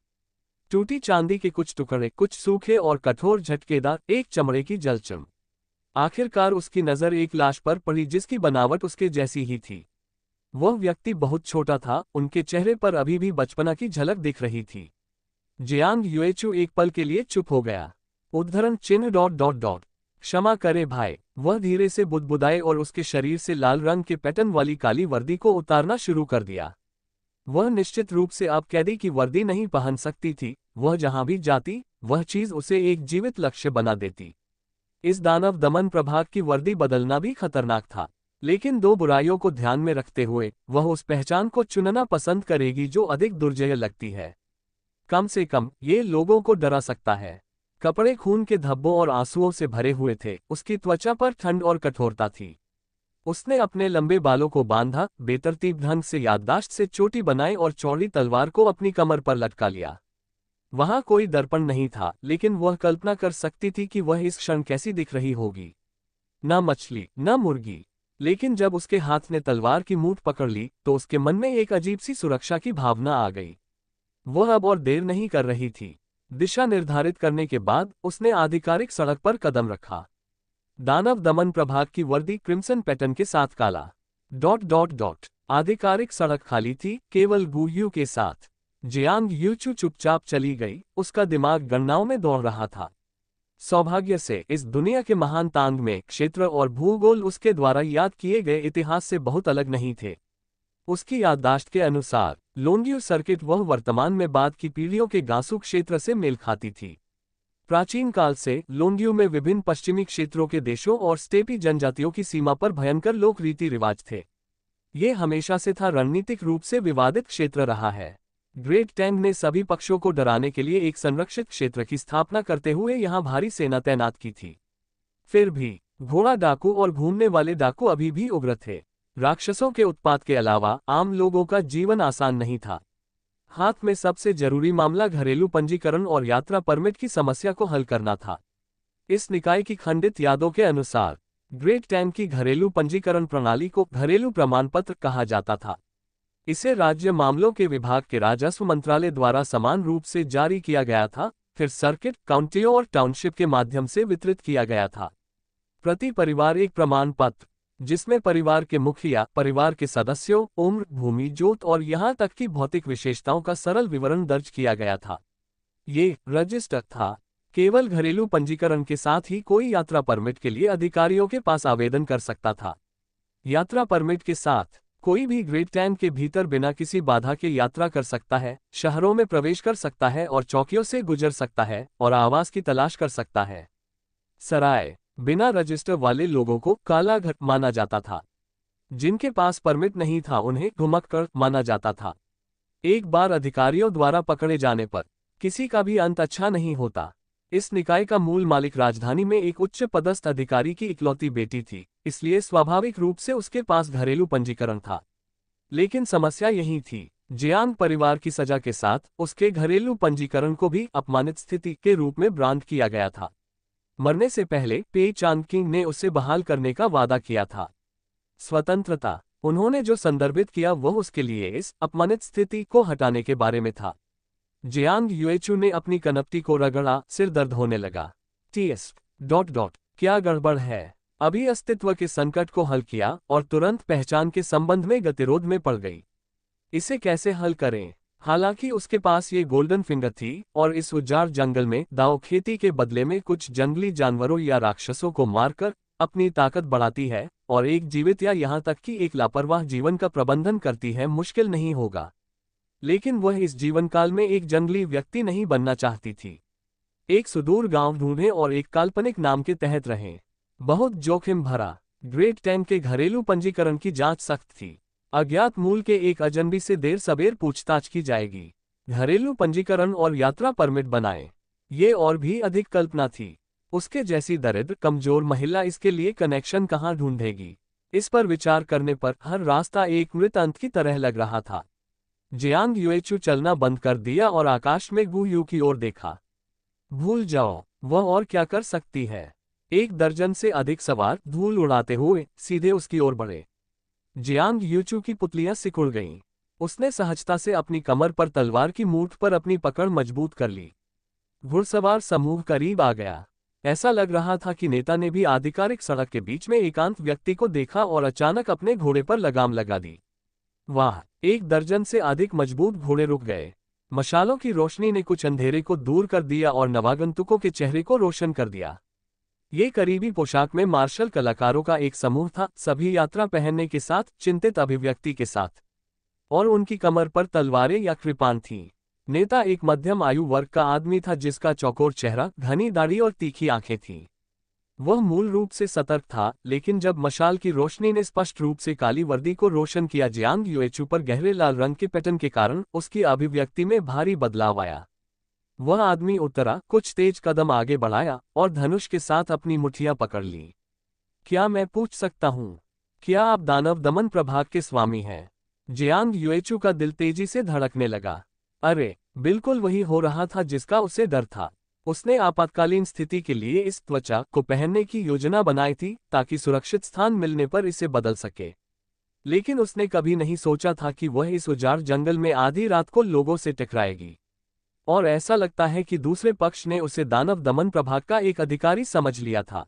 Speaker 2: टूटी चांदी के कुछ टुकड़े, कुछ सूखे और कठोर झटकेदार, एक चमड़े की जलचम। आखिरकार उसकी नजर एक लाश पर पड़ी जिसकी बनावट उसके जैसी ही थी। वह व्यक्ति बहुत छोटा था, उनके चेहरे पर अभी भी बचपना की झलक दिख रही थी। जियांग युएचू एक पल के लिए चुप हो गया। उद्धरण चिन्ह ... क्षमा करे भाई। वह धीरे से बुदबुदाए और उसके शरीर से लाल रंग के पैटर्न वाली काली वर्दी को उतारना शुरू कर दिया। वह निश्चित रूप से अब कैदी की वर्दी नहीं पहन सकती थी, वह जहां भी जाती वह चीज उसे एक जीवित लक्ष्य बना देती। इस दानव दमन प्रभाग की वर्दी बदलना भी खतरनाक था, लेकिन दो बुराइयों को ध्यान में रखते हुए वह उस पहचान को चुनना पसंद करेगी जो अधिक दुर्जय लगती है। कम से कम ये लोगों को डरा सकता है। कपड़े खून के धब्बों और आंसुओं से भरे हुए थे, उसकी त्वचा पर ठंड और कठोरता थी। उसने अपने लंबे बालों को बांधा, बेतरतीब ढंग से याददाश्त से चोटी बनाई और चौड़ी तलवार को अपनी कमर पर लटका लिया। वहां कोई दर्पण नहीं था, लेकिन वह कल्पना कर सकती थी कि वह इस क्षण कैसी दिख रही होगी। न मछली न मुर्गी, लेकिन जब उसके हाथ ने तलवार की मूठ पकड़ ली तो उसके मन में एक अजीब सी सुरक्षा की भावना आ गई। वह अब और देर नहीं कर रही थी। दिशा निर्धारित करने के बाद उसने आधिकारिक सड़क पर कदम रखा। दानव दमन प्रभाग की वर्दी क्रिम्सन पैटर्न के साथ काला .. आधिकारिक सड़क खाली थी, केवल गुयू के साथ। जियांग यूचू चुपचाप चली गई, उसका दिमाग गणनाओं में दौड़ रहा था। सौभाग्य से इस दुनिया के महान तांग में क्षेत्र और भूगोल उसके द्वारा याद किए गए इतिहास से बहुत अलग नहीं थे। उसकी याददाश्त के अनुसार लोंग्यू सर्किट वह वर्तमान में बाद की पीढ़ियों के गांसू क्षेत्र से मेल खाती थी। प्राचीन काल से लोंग्यू में विभिन्न पश्चिमी क्षेत्रों के देशों और स्टेपी जनजातियों की सीमा पर भयंकर लोक रीति रिवाज थे। ये हमेशा से था रणनीतिक रूप से विवादित क्षेत्र रहा है। ग्रेट टैंग ने सभी पक्षों को डराने के लिए एक संरक्षित क्षेत्र की स्थापना करते हुए यहां भारी सेना तैनात की थी। फिर भी घोड़ा डाकू और घूमने वाले डाकू अभी भी उग्र थे। राक्षसों के उत्पात के अलावा आम लोगों का जीवन आसान नहीं था। हाथ में सबसे जरूरी मामला घरेलू पंजीकरण और यात्रा परमिट की समस्या को हल करना था। इस निकाय की खंडित यादों के अनुसार ग्रेट टैंग की घरेलू पंजीकरण प्रणाली को घरेलू प्रमाण पत्र कहा जाता था। इसे राज्य मामलों के विभाग के राजस्व मंत्रालय द्वारा समान रूप से जारी किया गया था, फिर सर्किट, काउंटियों और टाउनशिप के माध्यम से वितरित किया गया था। प्रति परिवार एक प्रमाण पत्र, जिसमें परिवार के मुखिया, परिवार के सदस्यों, उम्र, भूमि, जोत और यहां तक कि भौतिक विशेषताओं का सरल विवरण दर्ज किया गया था। ये रजिस्टर था। केवल घरेलू पंजीकरण के साथ ही कोई यात्रा परमिट के लिए अधिकारियों के पास आवेदन कर सकता था। यात्रा परमिट के साथ कोई भी ग्रेट टैंग के भीतर बिना किसी बाधा के यात्रा कर सकता है, शहरों में प्रवेश कर सकता है और चौकियों से गुजर सकता है और आवास की तलाश कर सकता है। सराय, बिना रजिस्टर वाले लोगों को काला घर माना जाता था। जिनके पास परमिट नहीं था उन्हें घुमक्कड़ माना जाता था। एक बार अधिकारियों द्वारा पकड़े जाने पर किसी का भी अंत अच्छा नहीं होता। इस निकाय का मूल मालिक राजधानी में एक उच्च पदस्थ अधिकारी की इकलौती बेटी थी, इसलिए स्वाभाविक रूप से उसके पास घरेलू पंजीकरण था। लेकिन समस्या यही थी, जियांग परिवार की सजा के साथ उसके घरेलू पंजीकरण को भी अपमानित स्थिति के रूप में ब्रांड किया गया था। मरने से पहले पे चांग किंग ने उसे बहाल करने का वादा किया था। स्वतंत्रता, उन्होंने जो संदर्भित किया वह उसके लिए इस अपमानित स्थिति को हटाने के बारे में था। जियांग यूएचू ने अपनी कनपटी को रगड़ा, सिर दर्द होने लगा। टीएस ... क्या गड़बड़ है? अभी अस्तित्व के संकट को हल किया और तुरंत पहचान के संबंध में गतिरोध में पड़ गई। इसे कैसे हल करें? हालांकि उसके पास ये गोल्डन फिंगर थी और इस उजाड़ जंगल में दाव खेती के बदले में कुछ जंगली जानवरों या राक्षसों को मारकर अपनी ताकत बढ़ाती है और एक जीवित या यहाँ तक कि एक लापरवाह जीवन का प्रबंधन करती है, मुश्किल नहीं होगा। लेकिन वह इस जीवन काल में एक जंगली व्यक्ति नहीं बनना चाहती थी। एक सुदूर गांव ढूंढें और एक काल्पनिक नाम के तहत रहें। बहुत जोखिम भरा। ग्रेट टैंग के घरेलू पंजीकरण की जांच सख्त थी। अज्ञात मूल के एक अजनबी से देर सबेर पूछताछ की जाएगी। घरेलू पंजीकरण और यात्रा परमिट बनाएं। ये और भी अधिक कल्पना थी। उसके जैसी दरिद्र कमजोर महिला इसके लिए कनेक्शन कहाँ ढूंढेगी? इस पर विचार करने पर हर रास्ता एक मृत अंत की तरह लग रहा था। जियांग यूएचू चलना बंद कर दिया और आकाश में गुयू की ओर देखा। भूल जाओ, वह और क्या कर सकती है? एक दर्जन से अधिक सवार धूल उड़ाते हुए सीधे उसकी ओर बढ़े। जियांग यूएचू की पुतलियां सिकुड़ गईं। उसने सहजता से अपनी कमर पर तलवार की मूठ पर अपनी पकड़ मजबूत कर ली। घुड़सवार समूह करीब आ गया। ऐसा लग रहा था कि नेता ने भी आधिकारिक सड़क के बीच में एकांत व्यक्ति को देखा और अचानक अपने घोड़े पर लगाम लगा दी। वाह! एक दर्जन से अधिक मजबूत घोड़े रुक गए। मशालों की रोशनी ने कुछ अंधेरे को दूर कर दिया और नवागंतुकों के चेहरे को रोशन कर दिया। ये करीबी पोशाक में मार्शल कलाकारों का एक समूह था, सभी यात्रा पहनने के साथ, चिंतित अभिव्यक्ति के साथ। और उनकी कमर पर तलवारें या कृपाण थीं। नेता एक मध्यम आयु वर्ग का आदमी था जिसका चौकोर चेहरा, घनी दाढ़ी और तीखी आंखें थीं। वह मूल रूप से सतर्क था, लेकिन जब मशाल की रोशनी ने स्पष्ट रूप से काली वर्दी को रोशन किया, जियांग युएचू पर गहरे लाल रंग के पैटर्न के कारण उसकी अभिव्यक्ति में भारी बदलाव आया। वह आदमी उतरा, कुछ तेज कदम आगे बढ़ाया और धनुष के साथ अपनी मुठ्ठियां पकड़ ली। क्या मैं पूछ सकता हूँ, क्या आप दानव दमन प्रभाग के स्वामी हैं? जियांग युएचू का दिल तेजी से धड़कने लगा। अरे, बिल्कुल वही हो रहा था जिसका उसे डर था। उसने आपातकालीन स्थिति के लिए इस त्वचा को पहनने की योजना बनाई थी ताकि सुरक्षित स्थान मिलने पर इसे बदल सके। लेकिन उसने कभी नहीं सोचा था कि वह इस उजाड़ जंगल में आधी रात को लोगों से टकराएगी। और ऐसा लगता है कि दूसरे पक्ष ने उसे दानव दमन प्रभाग का एक अधिकारी समझ लिया था।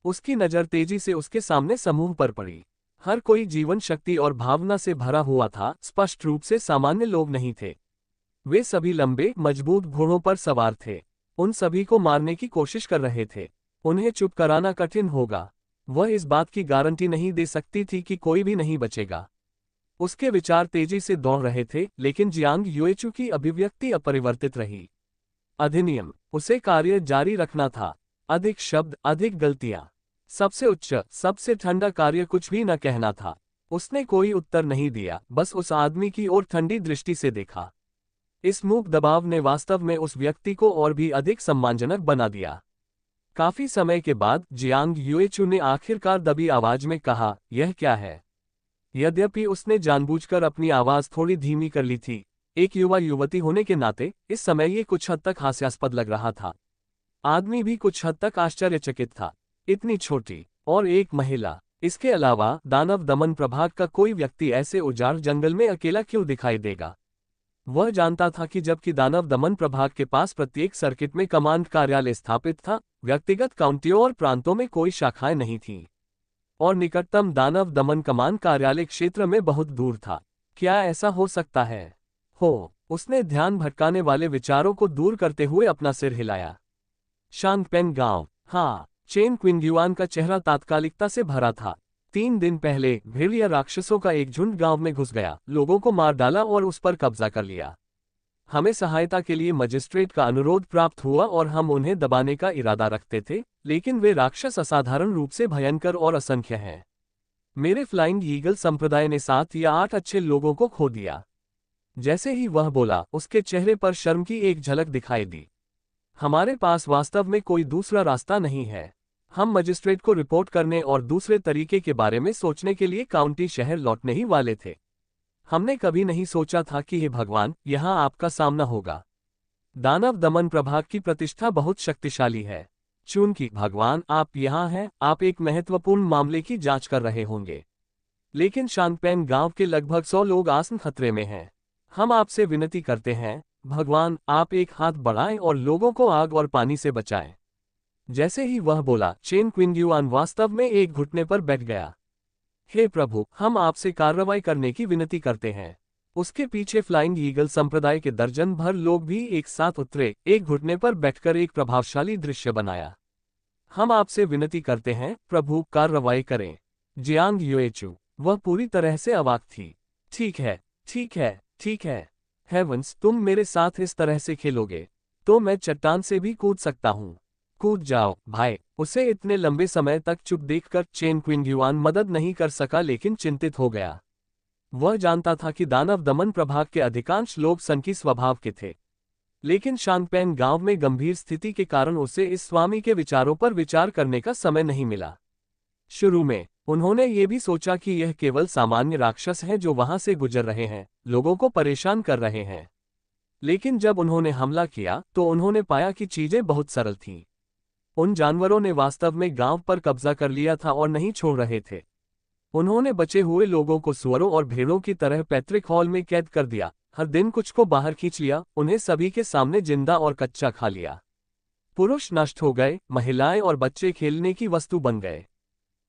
Speaker 2: उसकी नज़र तेजी से उसके सामने समूह पर पड़ी। हर कोई जीवन शक्ति और भावना से भरा हुआ था, स्पष्ट रूप से सामान्य लोग नहीं थे। वे सभी लंबे, मजबूत घोड़ों पर सवार थे। उन सभी को मारने की कोशिश कर रहे थे। उन्हें चुप कराना कठिन होगा। वह इस बात की गारंटी नहीं दे सकती थी कि कोई भी नहीं बचेगा। उसके विचार तेजी से दौड़ रहे थे, लेकिन जियांग युएचू की अभिव्यक्ति अपरिवर्तित रही। अधिनियम, उसे कार्य जारी रखना था। अधिक शब्द, अधिक गलतियां। सबसे उच्च, सबसे ठंडा कार्य कुछ भी न कहना था। उसने कोई उत्तर नहीं दिया, बस उस आदमी की ओर ठंडी दृष्टि से देखा। इस मूक दबाव ने वास्तव में उस व्यक्ति को और भी अधिक सम्मानजनक बना दिया। काफी समय के बाद जियांग युएचू ने आखिरकार दबी आवाज में कहा, यह क्या है? यद्यपि उसने जानबूझकर अपनी आवाज थोड़ी धीमी कर ली थी, एक युवा युवती होने के नाते इस समय ये कुछ हद तक हास्यास्पद लग रहा था। आदमी भी कुछ हद तक आश्चर्यचकित था। इतनी छोटी और एक महिला। इसके अलावा दानव दमन प्रभाग का कोई व्यक्ति ऐसे उजाड़ जंगल में अकेला क्यों दिखाई देगा? वह जानता था कि जबकि दानव दमन प्रभाग के पास प्रत्येक सर्किट में कमांड कार्यालय स्थापित था, व्यक्तिगत काउंटियों और प्रांतों में कोई शाखाएं नहीं थीं। और निकटतम दानव दमन कमान कार्यालय क्षेत्र में बहुत दूर था। क्या ऐसा हो सकता है? उसने ध्यान भटकाने वाले विचारों को दूर करते हुए अपना सिर हिलाया। शांगपेन गांव। हाँ, चेन क्विंग्युआन का चेहरा तात्कालिकता से भरा था। 3 दिन पहले भेड़िया राक्षसों का एक झुंड गांव में घुस गया, लोगों को मार डाला और उस पर कब्जा कर लिया। हमें सहायता के लिए मजिस्ट्रेट का अनुरोध प्राप्त हुआ और हम उन्हें दबाने का इरादा रखते थे, लेकिन वे राक्षस असाधारण रूप से भयंकर और असंख्य हैं। मेरे फ्लाइंग ईगल संप्रदाय ने 7 या 8 अच्छे लोगों को खो दिया। जैसे ही वह बोला, उसके चेहरे पर शर्म की एक झलक दिखाई दी। हमारे पास वास्तव में कोई दूसरा रास्ता नहीं है। हम मजिस्ट्रेट को रिपोर्ट करने और दूसरे तरीके के बारे में सोचने के लिए काउंटी शहर लौटने ही वाले थे। हमने कभी नहीं सोचा था कि हे भगवान, यहाँ आपका सामना होगा। दानव दमन प्रभाग की प्रतिष्ठा बहुत शक्तिशाली है। चूंकि भगवान आप यहाँ हैं, आप एक महत्वपूर्ण मामले की जांच कर रहे होंगे। लेकिन शांगपेन गांव के लगभग 100 लोग आसन खतरे में हैं। हम आपसे विनती करते हैं, भगवान, आप एक हाथ बढ़ाएं और लोगों को आग और पानी से बचाएं। जैसे ही वह बोला, चेन क्विंग्युआन वास्तव में एक घुटने पर बैठ गया। हे प्रभु, हम आपसे कार्रवाई करने की विनती करते हैं। उसके पीछे फ्लाइंग ईगल संप्रदाय के दर्जन भर लोग भी एक साथ उतरे, एक घुटने पर बैठकर एक प्रभावशाली दृश्य बनाया। हम आपसे विनती करते हैं, प्रभु, कार्रवाई करें। जियांग युएचू, वह पूरी तरह से अवाक थी। ठीक है, ठीक है, ठीक है। हेवंस, तुम मेरे साथ इस तरह से खेलोगे तो मैं चट्टान से भी कूद सकता हूँ। कूद जाओ भाई। उसे इतने लंबे समय तक चुप देखकर चेन क्विंग्युआन मदद नहीं कर सका, लेकिन चिंतित हो गया। वह जानता था कि दानव दमन प्रभाग के अधिकांश लोग सनकी स्वभाव के थे, लेकिन शांगपेन गांव में गंभीर स्थिति के कारण उसे इस स्वामी के विचारों पर विचार करने का समय नहीं मिला। शुरू में उन्होंने ये भी सोचा कि यह केवल सामान्य राक्षस हैं जो वहां से गुजर रहे हैं, लोगों को परेशान कर रहे हैं। लेकिन जब उन्होंने हमला किया तो उन्होंने पाया कि चीजें बहुत सरल थीं। उन जानवरों ने वास्तव में गांव पर कब्जा कर लिया था और नहीं छोड़ रहे थे। उन्होंने बचे हुए लोगों को सुअरों और भेड़ों की तरह पैतृक हॉल में कैद कर दिया, हर दिन कुछ को बाहर खींच लिया, उन्हें सभी के सामने जिंदा और कच्चा खा लिया। पुरुष नष्ट हो गए, महिलाएं और बच्चे खेलने की वस्तु बन गए।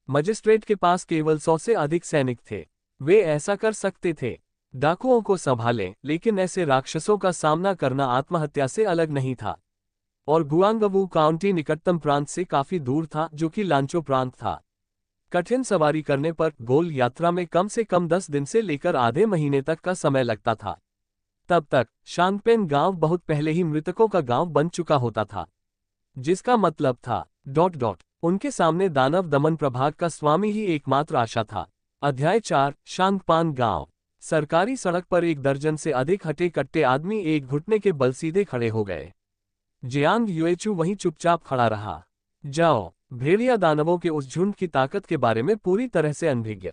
Speaker 2: मजिस्ट्रेट के पास केवल 100 से अधिक सैनिक थे। वे ऐसा कर सकते थे, डाकुओं को संभालें, लेकिन ऐसे राक्षसों का सामना करना आत्महत्या से अलग नहीं था। और गुआंगवू काउंटी निकटतम प्रांत से काफी दूर था, जो कि लांचो प्रांत था। कठिन सवारी करने पर गोल यात्रा में कम से कम 10 दिन से लेकर आधे महीने तक का समय लगता था। तब तक शांगपेन गांव बहुत पहले ही मृतकों का गांव बन चुका होता था, जिसका मतलब था उनके सामने दानव दमन प्रभाग का स्वामी ही एकमात्र आशा था। अध्याय 4 शांगपान गांव। सरकारी सड़क पर 1 दर्जन से अधिक हटे कट्टे आदमी एक घुटने के बल सीधे खड़े हो गए। जियांग युएचू वहीं चुपचाप खड़ा रहा। जाओ, भेड़िया दानवों के उस झुंड की ताकत के बारे में पूरी तरह से अनभिज्ञ,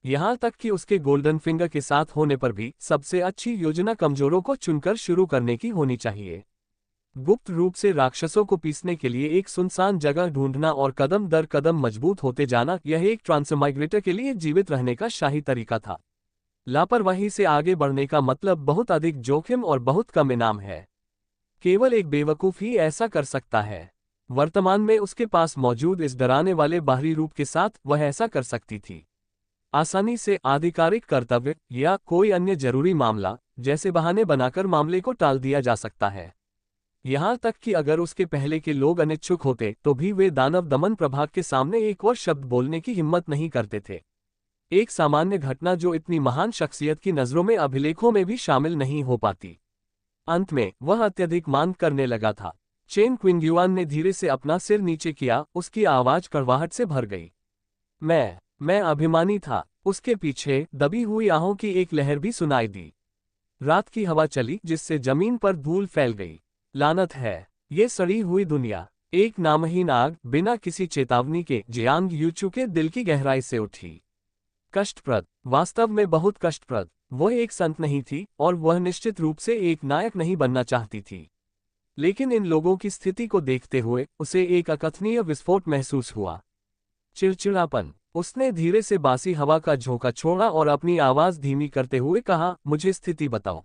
Speaker 2: यहां तक कि उसके गोल्डन फिंगर के साथ होने पर भी सबसे अच्छी योजना कमजोरों को चुनकर शुरू करने की होनी चाहिए। गुप्त रूप से राक्षसों को पीसने के लिए एक सुनसान जगह ढूंढना और कदम दर कदम मजबूत होते जाना, यह एक ट्रांसमाइग्रेटर के लिए जीवित रहने का शाही तरीका था। लापरवाही से आगे बढ़ने का मतलब बहुत अधिक जोखिम और बहुत कम इनाम है। केवल एक बेवकूफ ही ऐसा कर सकता है। वर्तमान में उसके पास मौजूद इस डराने वाले बाहरी रूप के साथ वह ऐसा कर सकती थी। आसानी से आधिकारिक कर्तव्य या कोई अन्य जरूरी मामला जैसे बहाने बनाकर मामले को टाल दिया जा सकता है। यहां तक कि अगर उसके पहले के लोग अनिच्छुक होते तो भी वे दानव दमन प्रभाग के सामने एक और शब्द बोलने की हिम्मत नहीं करते थे। एक सामान्य घटना जो इतनी महान शख्सियत की नजरों में अभिलेखों में भी शामिल नहीं हो पाती। अंत में वह अत्यधिक मांग करने लगा था। चेन क्विंग्युआन ने धीरे से अपना सिर नीचे किया, उसकी आवाज कड़वाहट से भर गई। मैं अभिमानी था। उसके पीछे दबी हुई आहों की एक लहर भी सुनाई दी। रात की हवा चली जिससे जमीन पर धूल फैल गई। लानत है, ये सड़ी हुई दुनिया। एक नामहीन आग बिना किसी चेतावनी के जियांग यूचू के दिल की गहराई से उठी। कष्टप्रद, वास्तव में बहुत कष्टप्रद। वह एक संत नहीं थी और वह निश्चित रूप से एक नायक नहीं बनना चाहती थी, लेकिन इन लोगों की स्थिति को देखते हुए उसे एक अकथनीय विस्फोट महसूस हुआ। चिड़चिड़ापन। उसने धीरे से बासी हवा का झोंका छोड़ा और अपनी आवाज धीमी करते हुए कहा, मुझे स्थिति बताओ।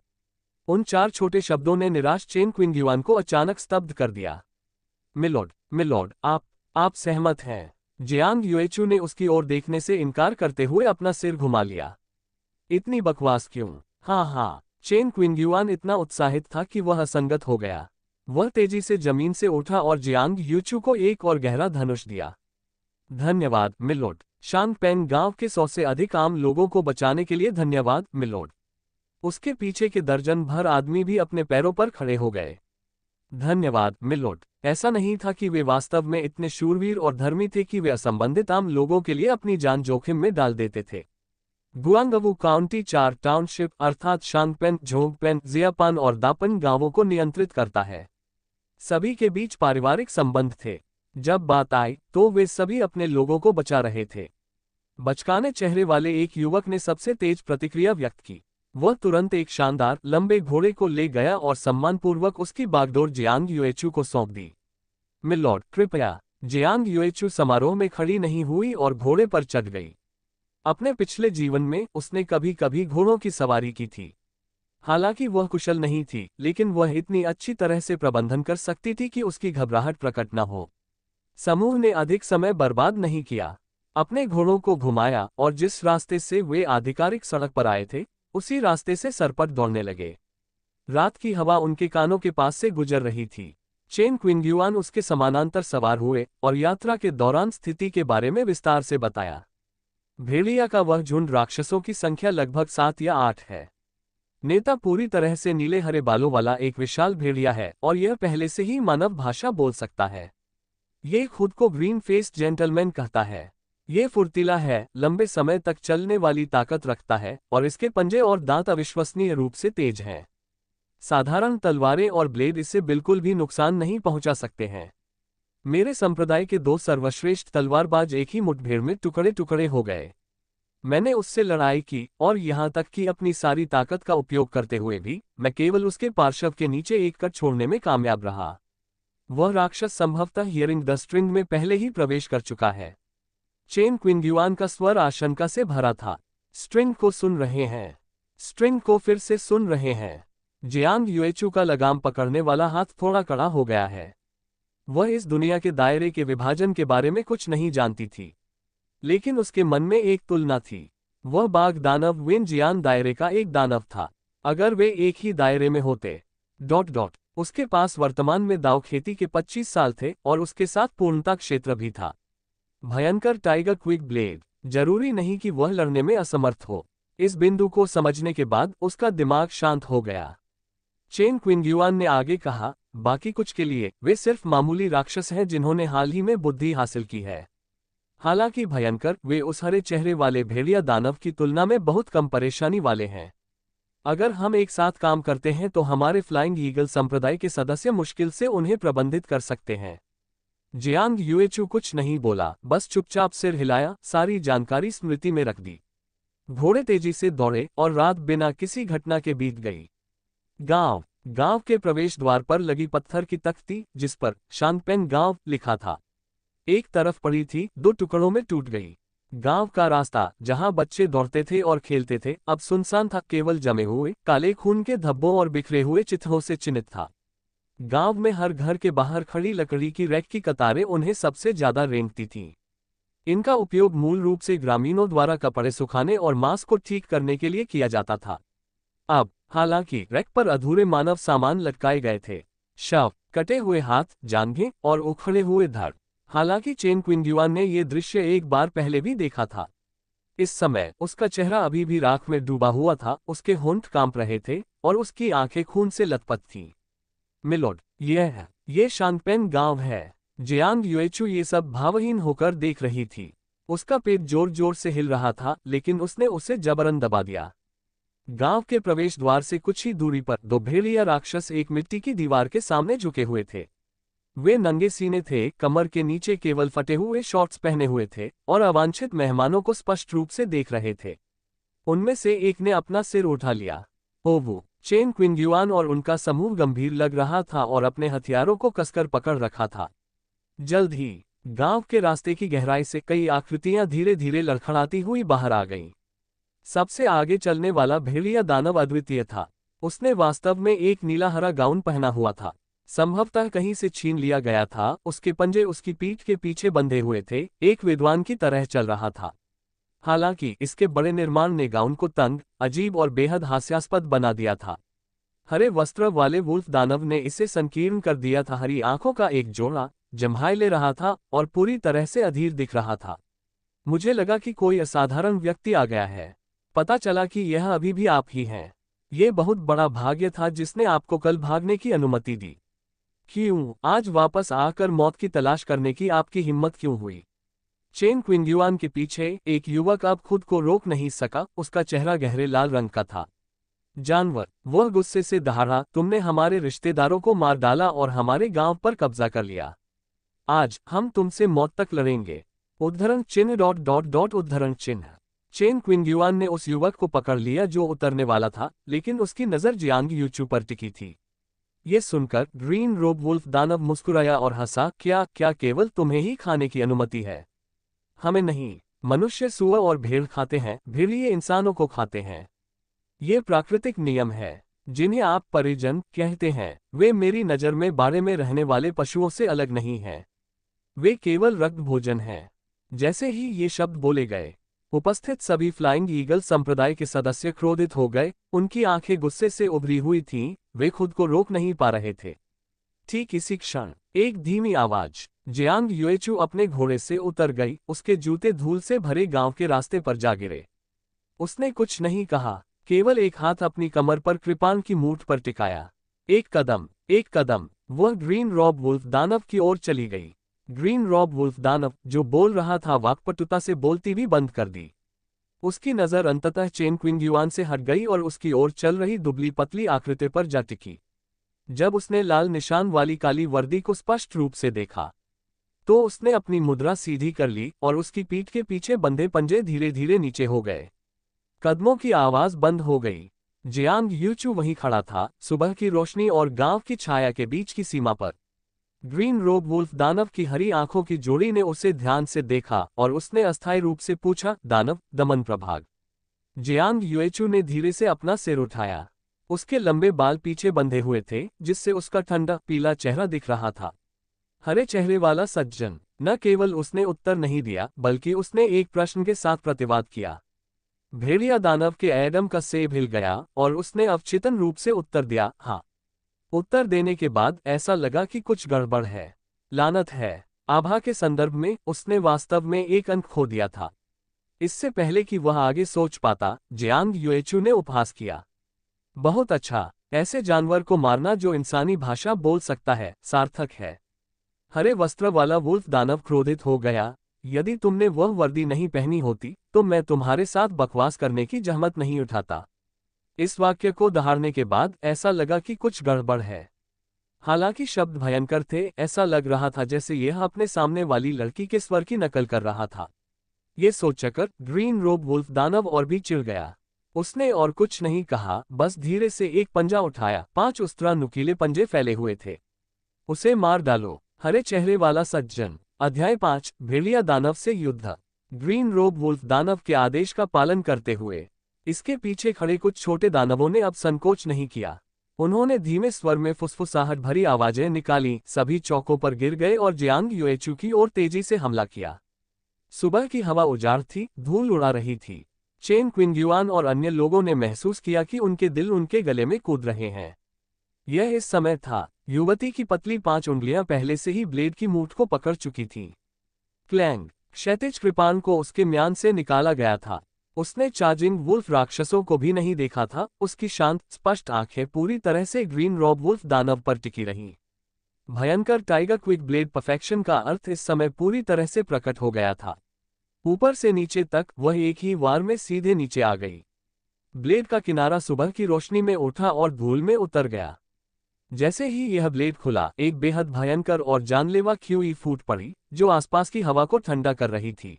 Speaker 2: उन 4 छोटे शब्दों ने निराश चेन क्विंग्युआन को अचानक स्तब्ध कर दिया। मिलोड, आप सहमत हैं? जियांग युएचू ने उसकी ओर देखने से इनकार करते हुए अपना सिर घुमा लिया। इतनी बकवास क्यों? हाँ। चेन क्विंग्युआन इतना उत्साहित था कि वह असंगत हो गया। वह तेजी से जमीन से उठा और जियांग यूचू को एक और गहरा धनुष दिया। धन्यवाद मिलोड। शांगपेन गांव के 100 से अधिक आम लोगों को बचाने के लिए धन्यवाद मिलोड। उसके पीछे के दर्जन भर आदमी भी अपने पैरों पर खड़े हो गए। धन्यवाद मिलोड। ऐसा नहीं था कि वे वास्तव में इतने शूरवीर और धर्मी थे कि वे असंबंधित आम लोगों के लिए अपनी जान जोखिम में डाल देते थे। गुआंगवू काउंटी 4 टाउनशिप अर्थात शांगपेन, झोंगपेन, जियापान और दापन गांवों को नियंत्रित करता है। सभी के बीच पारिवारिक संबंध थे। जब बात आई तो वे सभी अपने लोगों को बचा रहे थे। बचकाने चेहरे वाले एक युवक ने सबसे तेज प्रतिक्रिया व्यक्त की। वह तुरंत एक शानदार लंबे घोड़े को ले गया और सम्मानपूर्वक उसकी बागडोर जियांग युएचू को सौंप दी। मिलॉर्ड, कृपया। जियांग युएचू समारोह में खड़ी नहीं हुई और घोड़े पर चढ़ गई। अपने पिछले जीवन में उसने कभी कभी घोड़ों की सवारी की थी। हालांकि वह कुशल नहीं थी, लेकिन वह इतनी अच्छी तरह से प्रबंधन कर सकती थी कि उसकी घबराहट प्रकट न हो। समूह ने अधिक समय बर्बाद नहीं किया। अपने घोड़ों को घुमाया और जिस रास्ते से वे आधिकारिक सड़क पर आए थे उसी रास्ते से सरपट दौड़ने लगे। रात की हवा उनके कानों के पास से गुजर रही थी। चेन क्विंग्युआन उसके समानांतर सवार हुए और यात्रा के दौरान स्थिति के बारे में विस्तार से बताया। भेड़िया का वह झुंड राक्षसों की संख्या लगभग 7 या 8 है। नेता पूरी तरह से नीले हरे बालों वाला एक विशाल भेड़िया है और यह पहले से ही मानव भाषा बोल सकता है। ये खुद को ग्रीन फेस्ड जेंटलमैन कहता है। ये फुर्तीला है, लंबे समय तक चलने वाली ताकत रखता है और इसके पंजे और दांत अविश्वसनीय रूप से तेज हैं। साधारण तलवारें और ब्लेड इसे बिल्कुल भी नुकसान नहीं पहुंचा सकते हैं। मेरे संप्रदाय के 2 सर्वश्रेष्ठ तलवारबाज एक ही मुठभेड़ में टुकड़े टुकड़े हो गए। मैंने उससे लड़ाई की और यहां तक कि अपनी सारी ताकत का उपयोग करते हुए भी मैं केवल उसके पार्श्व के नीचे एक कट छोड़ने में कामयाब रहा। वह राक्षस संभवतः हियरिंग द स्ट्रिंग में पहले ही प्रवेश कर चुका है। चेन क्विंग्युआन का स्वर आशंका से भरा था। स्ट्रिंग को सुन रहे हैं? स्ट्रिंग को फिर से सुन रहे हैं? जियांग युएचू का लगाम पकड़ने वाला हाथ थोड़ा कड़ा हो गया है। वह इस दुनिया के दायरे के विभाजन के बारे में कुछ नहीं जानती थी, लेकिन उसके मन में एक तुलना थी। वह बाघ दानव वेन जियान दायरे का एक दानव था। अगर वे एक ही दायरे में होते। उसके पास वर्तमान में दाव खेती के 25 साल थे और उसके साथ पूर्णता क्षेत्र भी था। भयंकर टाइगर क्विक ब्लेड। जरूरी नहीं कि वह लड़ने में असमर्थ हो। इस बिंदु को समझने के बाद उसका दिमाग शांत हो गया। चेन क्विंगयुआन ने आगे कहा, बाकी कुछ के लिए वे सिर्फ मामूली राक्षस हैं जिन्होंने हाल ही में बुद्धि हासिल की है। हालांकि भयंकर, वे उस हरे चेहरे वाले भेड़िया दानव की तुलना में बहुत कम परेशानी वाले हैं। अगर हम एक साथ काम करते हैं तो हमारे फ्लाइंग ईगल संप्रदाय के सदस्य मुश्किल से उन्हें प्रबंधित कर सकते हैं। जियांग युएचू कुछ नहीं बोला, बस चुपचाप सिर हिलाया, सारी जानकारी स्मृति में रख दी। घोड़े तेजी से दौड़े और रात बिना किसी घटना के बीत गई। गांव के प्रवेश द्वार पर लगी पत्थर की तख्ती, जिस पर शांगपेन गांव लिखा था, एक तरफ पड़ी थी, 2 टुकड़ों में टूट गई। गांव का रास्ता, जहां बच्चे दौड़ते थे और खेलते थे, अब सुनसान था, केवल जमे हुए काले खून के धब्बों और बिखरे हुए चित्रों से चिन्हित था। गांव में हर घर के बाहर खड़ी लकड़ी की रैक की कतारें उन्हें सबसे ज्यादा रेंगती थीं। इनका उपयोग मूल रूप से ग्रामीणों द्वारा कपड़े सुखाने और मांस को ठीक करने के लिए किया जाता था। अब हालांकि रैक पर अधूरे मानव सामान लटकाए गए थे, शव, कटे हुए हाथ, जांघें और उखड़े हुए धड़। हालांकि चेन क्विंगयुआन ने यह दृश्य एक बार पहले भी देखा था। इस समय उसका चेहरा अभी भी राख में डूबा हुआ था, उसके होंठ कांप रहे थे और उसकी आंखें खून से लथपथ थीं। मिलोड, ये शांगपेन गांव है। जियांग युएचू ये सब भावहीन होकर देख रही थी। उसका पेट जोर जोर से हिल रहा था, लेकिन उसने उसे जबरन दबा दिया। गांव के प्रवेश द्वार से कुछ ही दूरी पर 2 भेड़िया राक्षस एक मिट्टी की दीवार के सामने झुके हुए थे। वे नंगे सीने थे, कमर के नीचे केवल फटे हुए शॉर्ट्स पहने हुए थे और अवांछित मेहमानों को स्पष्ट रूप से देख रहे थे। उनमें से एक ने अपना सिर उठा लिया। ओवू, चेन क्विंगयुआन और उनका समूह गंभीर लग रहा था और अपने हथियारों को कसकर पकड़ रखा था। जल्द ही गांव के रास्ते की गहराई से कई आकृतियां धीरे धीरे लड़खड़ाती हुई बाहर आ गईं। सबसे आगे चलने वाला भेड़िया दानव अद्वितीय था। उसने वास्तव में एक नीला हरा गाउन पहना हुआ था, संभवतः कहीं से छीन लिया गया था। उसके पंजे उसकी पीठ के पीछे बंधे हुए थे, एक विद्वान की तरह चल रहा था। हालांकि इसके बड़े निर्माण ने गाउन को तंग, अजीब और बेहद हास्यास्पद बना दिया था। हरे वस्त्र वाले वुल्फ दानव ने इसे संकीर्ण कर दिया था। हरी आंखों का एक जोड़ा जम्हाई ले रहा था और पूरी तरह से अधीर दिख रहा था। मुझे लगा कि कोई असाधारण व्यक्ति आ गया है। पता चला कि यह अभी भी आप ही हैं। ये बहुत बड़ा भाग्य था जिसने आपको कल भागने की अनुमति दी। क्यों आज वापस आकर मौत की तलाश करने की आपकी हिम्मत क्यों हुई? चेन क्विंगयुआन के पीछे एक युवक अब खुद को रोक नहीं सका। उसका चेहरा गहरे लाल रंग का था। जानवर, वह गुस्से से दहाड़ा, तुमने हमारे रिश्तेदारों को मार डाला और हमारे गांव पर कब्जा कर लिया। आज हम तुमसे मौत तक लड़ेंगे। उद्धरण चिन्ह उद्धरण चिन्ह। चेन क्विंगयुआन ने उस युवक को पकड़ लिया जो उतरने वाला था, लेकिन उसकी नजर जियांग युएचू पर टिकी थी। ये सुनकर ग्रीन रोब वुल्फ दानव मुस्कुराया और हंसा, क्या केवल तुम्हें ही खाने की अनुमति है? हमें नहीं। मनुष्य सुअर और भेड़ खाते हैं, भेड़िए इंसानों को खाते हैं। ये प्राकृतिक नियम है। जिन्हें आप परिजन कहते हैं, वे मेरी नज़र में बाड़े में रहने वाले पशुओं से अलग नहीं हैं। वे केवल रक्त भोजन हैं। जैसे ही ये शब्द बोले गए, उपस्थित सभी फ्लाइंग ईगल संप्रदाय के सदस्य क्रोधित हो गए। उनकी आंखें गुस्से से उभरी हुई थीं, वे खुद को रोक नहीं पा रहे थे। ठीक इसी क्षण एक धीमी आवाज, जियांग युएचू अपने घोड़े से उतर गई। उसके जूते धूल से भरे गांव के रास्ते पर जा गिरे। उसने कुछ नहीं कहा, केवल एक हाथ अपनी कमर पर कृपाण की मूठ पर टिकाया। एक कदम वह ग्रीन रॉब वुल्फ दानव की ओर चली गई। ग्रीन रॉब वुल्फ दानव जो बोल रहा था, वाक्पटुता से बोलती भी बंद कर दी। उसकी नजर अंततः चेन क्विंगयुआन से हट गई और उसकी ओर चल रही दुबली पतली आकृति पर जा टिकी। जब उसने लाल निशान वाली काली वर्दी को स्पष्ट रूप से देखा, तो उसने अपनी मुद्रा सीधी कर ली और उसकी पीठ के पीछे बंधे पंजे धीरे धीरे नीचे हो गए। कदमों की आवाज बंद हो गई। जियांग युएचू वहीं खड़ा था, सुबह की रोशनी और गांव की छाया के बीच की सीमा पर। ग्रीन रोब वुल्फ दानव की हरी आंखों की जोड़ी ने उसे ध्यान से देखा और उसने अस्थायी रूप से पूछा, दानव दमन प्रभाग? जियांग युएचू ने धीरे से अपना सिर उठाया। उसके लंबे बाल पीछे बंधे हुए थे, जिससे उसका ठंडा पीला चेहरा दिख रहा था। हरे चेहरे वाला सज्जन। न केवल उसने उत्तर नहीं दिया, बल्कि उसने एक प्रश्न के साथ प्रतिवाद किया। भेड़िया दानव के एडम का सेब हिल गया और उसने अवचेतन रूप से उत्तर दिया, हाँ। उत्तर देने के बाद ऐसा लगा कि कुछ गड़बड़ है। लानत है, आभा के संदर्भ में उसने वास्तव में एक अंक खो दिया था। इससे पहले कि वह आगे सोच पाता, जियांग युएचू ने उपहास किया। बहुत अच्छा, ऐसे जानवर को मारना जो इंसानी भाषा बोल सकता है, सार्थक है। हरे वस्त्र वाला वुल्फ दानव क्रोधित हो गया। यदि तुमने वह वर्दी नहीं पहनी होती तो मैं तुम्हारे साथ बकवास करने की जहमत नहीं उठाता। इस वाक्य को दोहराने के बाद ऐसा लगा कि कुछ गड़बड़ है। हालांकि शब्द भयंकर थे, ऐसा लग रहा था जैसे यह अपने सामने वाली लड़की के स्वर की नकल कर रहा था। ये सोचकर ग्रीन रोब वुल्फ दानव और भी चिढ़ गया। उसने और कुछ नहीं कहा, बस धीरे से एक पंजा उठाया। 5 उस्तरा नुकीले पंजे फैले हुए थे। उसे मार डालो, हरे चेहरे वाला सज्जन। अध्याय 5, भेड़िया दानव से युद्ध। ग्रीन रोब वुल्फ दानव के आदेश का पालन करते हुए इसके पीछे खड़े कुछ छोटे दानवों ने अब संकोच नहीं किया। उन्होंने धीमे स्वर में फुसफुसाहट भरी आवाजें निकाली। सभी चौकों पर गिर गए और जियांग युएचू की ओर तेजी से हमला किया। सुबह की हवा उजाड़ थी, धूल उड़ा रही थी। चेन क्विंग्युआन और अन्य लोगों ने महसूस किया कि उनके दिल उनके गले में कूद रहे हैं। यह इस समय था। युवती की पतली 5 उंगलियां पहले से ही ब्लेड की मूठ को पकड़ चुकी थीं। क्लैंग, क्षैतिज कृपाण को उसके म्यान से निकाला गया था। उसने चार्जिंग वुल्फ राक्षसों को भी नहीं देखा था। उसकी शांत स्पष्ट आंखें पूरी तरह से ग्रीन रॉब वुल्फ दानव पर टिकी रहीं। भयंकर टाइगर क्विक ब्लेड परफेक्शन का अर्थ इस समय पूरी तरह से प्रकट हो गया था। ऊपर से नीचे तक वह एक ही वार में सीधे नीचे आ गई। ब्लेड का किनारा सुबह की रोशनी में उठा और धूल में उतर गया। जैसे ही यह ब्लेड खुला, एक बेहद भयंकर और जानलेवा ख्यूई फूट पड़ी जो आसपास की हवा को ठंडा कर रही थी।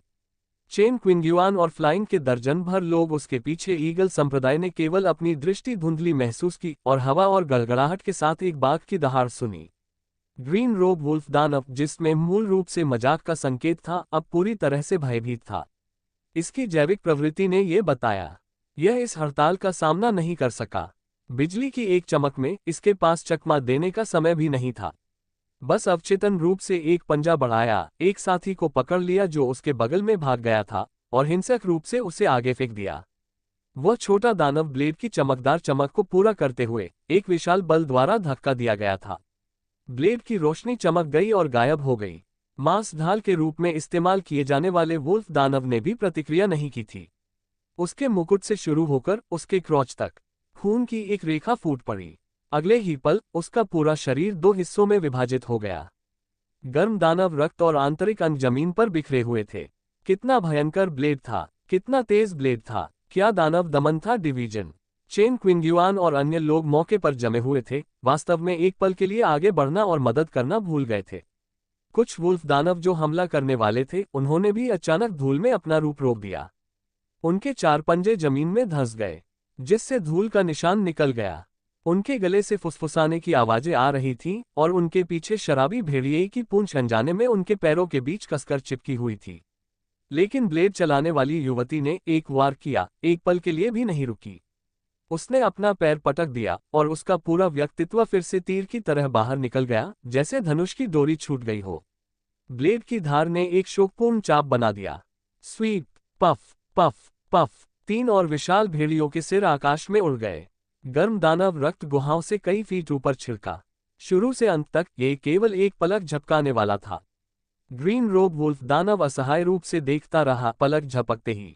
Speaker 2: चेन क्विंग्युआन और फ्लाइंग के दर्जन भर लोग उसके पीछे ईगल संप्रदाय ने केवल अपनी दृष्टि धुंधली महसूस की और हवा और गड़गड़ाहट के साथ एक बाघ की दहाड़ सुनी। ग्रीन रोब वुल्फ दानव, जिसमें मूल रूप से मजाक का संकेत था, अब पूरी तरह से भयभीत था। इसकी जैविक प्रवृत्ति ने यह बताया। यह इस हड़ताल का सामना नहीं कर सका। बिजली की एक चमक में इसके पास चकमा देने का समय भी नहीं था। बस अवचेतन रूप से एक पंजा बढ़ाया, एक साथी को पकड़ लिया जो उसके बगल में भाग गया था, और हिंसक रूप से उसे आगे फेंक दिया। वह छोटा दानव ब्लेड की चमकदार चमक को पूरा करते हुए एक विशाल बल द्वारा धक्का दिया गया था। ब्लेड की रोशनी चमक गई और गायब हो गई। मांस ढाल के रूप में इस्तेमाल किए जाने वाले वुल्फ दानव ने भी प्रतिक्रिया नहीं की थी। उसके मुकुट से शुरू होकर उसके क्रोच तक खून की एक रेखा फूट पड़ी। अगले ही पल उसका पूरा शरीर 2 हिस्सों में विभाजित हो गया। गर्म दानव रक्त और आंतरिक अंग जमीन पर बिखरे हुए थे। कितना भयंकर ब्लेड था, कितना तेज ब्लेड था, क्या दानव दमन था। डिवीजन, चेन क्विंग्युआन और अन्य लोग मौके पर जमे हुए थे, वास्तव में एक पल के लिए आगे बढ़ना और मदद करना भूल गए थे। कुछ वुल्फ दानव जो हमला करने वाले थे, उन्होंने भी अचानक धूल में अपना रूप रोक दिया। उनके 4 पंजे जमीन में धंस गए, जिससे धूल का निशान निकल गया। उनके गले से फुसफुसाने की आवाजें आ रही थीं और उनके पीछे शराबी भेड़िए की पूंछ अनजाने में उनके पैरों के बीच कसकर चिपकी हुई थी। लेकिन ब्लेड चलाने वाली युवती ने एक वार किया, एक पल के लिए भी नहीं रुकी। उसने अपना पैर पटक दिया और उसका पूरा व्यक्तित्व फिर से तीर की तरह बाहर निकल गया, जैसे धनुष की डोरी छूट गई हो। ब्लेड की धार ने एक शोकपूर्ण चाप बना दिया। स्वीप, पफ पफ पफ, 3 और विशाल भेड़ियों के सिर आकाश में उड़ गए। गर्म दानव रक्त गुहाओं से कई फीट ऊपर छिड़का। शुरू से अंत तक ये केवल एक पलक झपकाने वाला था। ग्रीन रोब वुल्फ दानव असहाय रूप से देखता रहा। पलक झपकते ही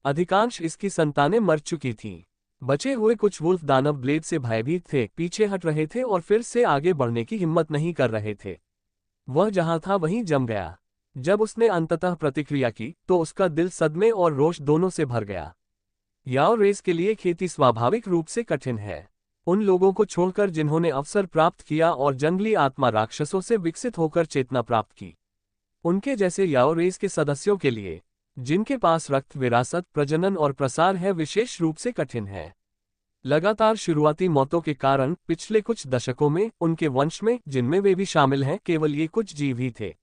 Speaker 2: अधिकांश इसकी संतानें मर चुकी थीं। बचे हुए कुछ वुल्फ दानव ब्लेड से भयभीत थे, पीछे हट रहे थे और फिर से आगे बढ़ने की हिम्मत नहीं कर रहे थे। वह जहां था वहीं जम गया। जब उसने अंततः प्रतिक्रिया की तो उसका दिल सदमे और रोष दोनों से भर गया। याओ रेस के लिए खेती स्वाभाविक रूप से कठिन है। उन लोगों को छोड़कर जिन्होंने अवसर प्राप्त किया और जंगली आत्मा राक्षसों से विकसित होकर चेतना प्राप्त की, उनके जैसे याओ रेस के सदस्यों के लिए, जिनके पास रक्त विरासत, प्रजनन और प्रसार है, विशेष रूप से कठिन है। लगातार शुरुआती मौतों के कारण पिछले कुछ दशकों में उनके वंश में, जिनमें वे भी शामिल हैं, केवल ये कुछ जीव ही थे।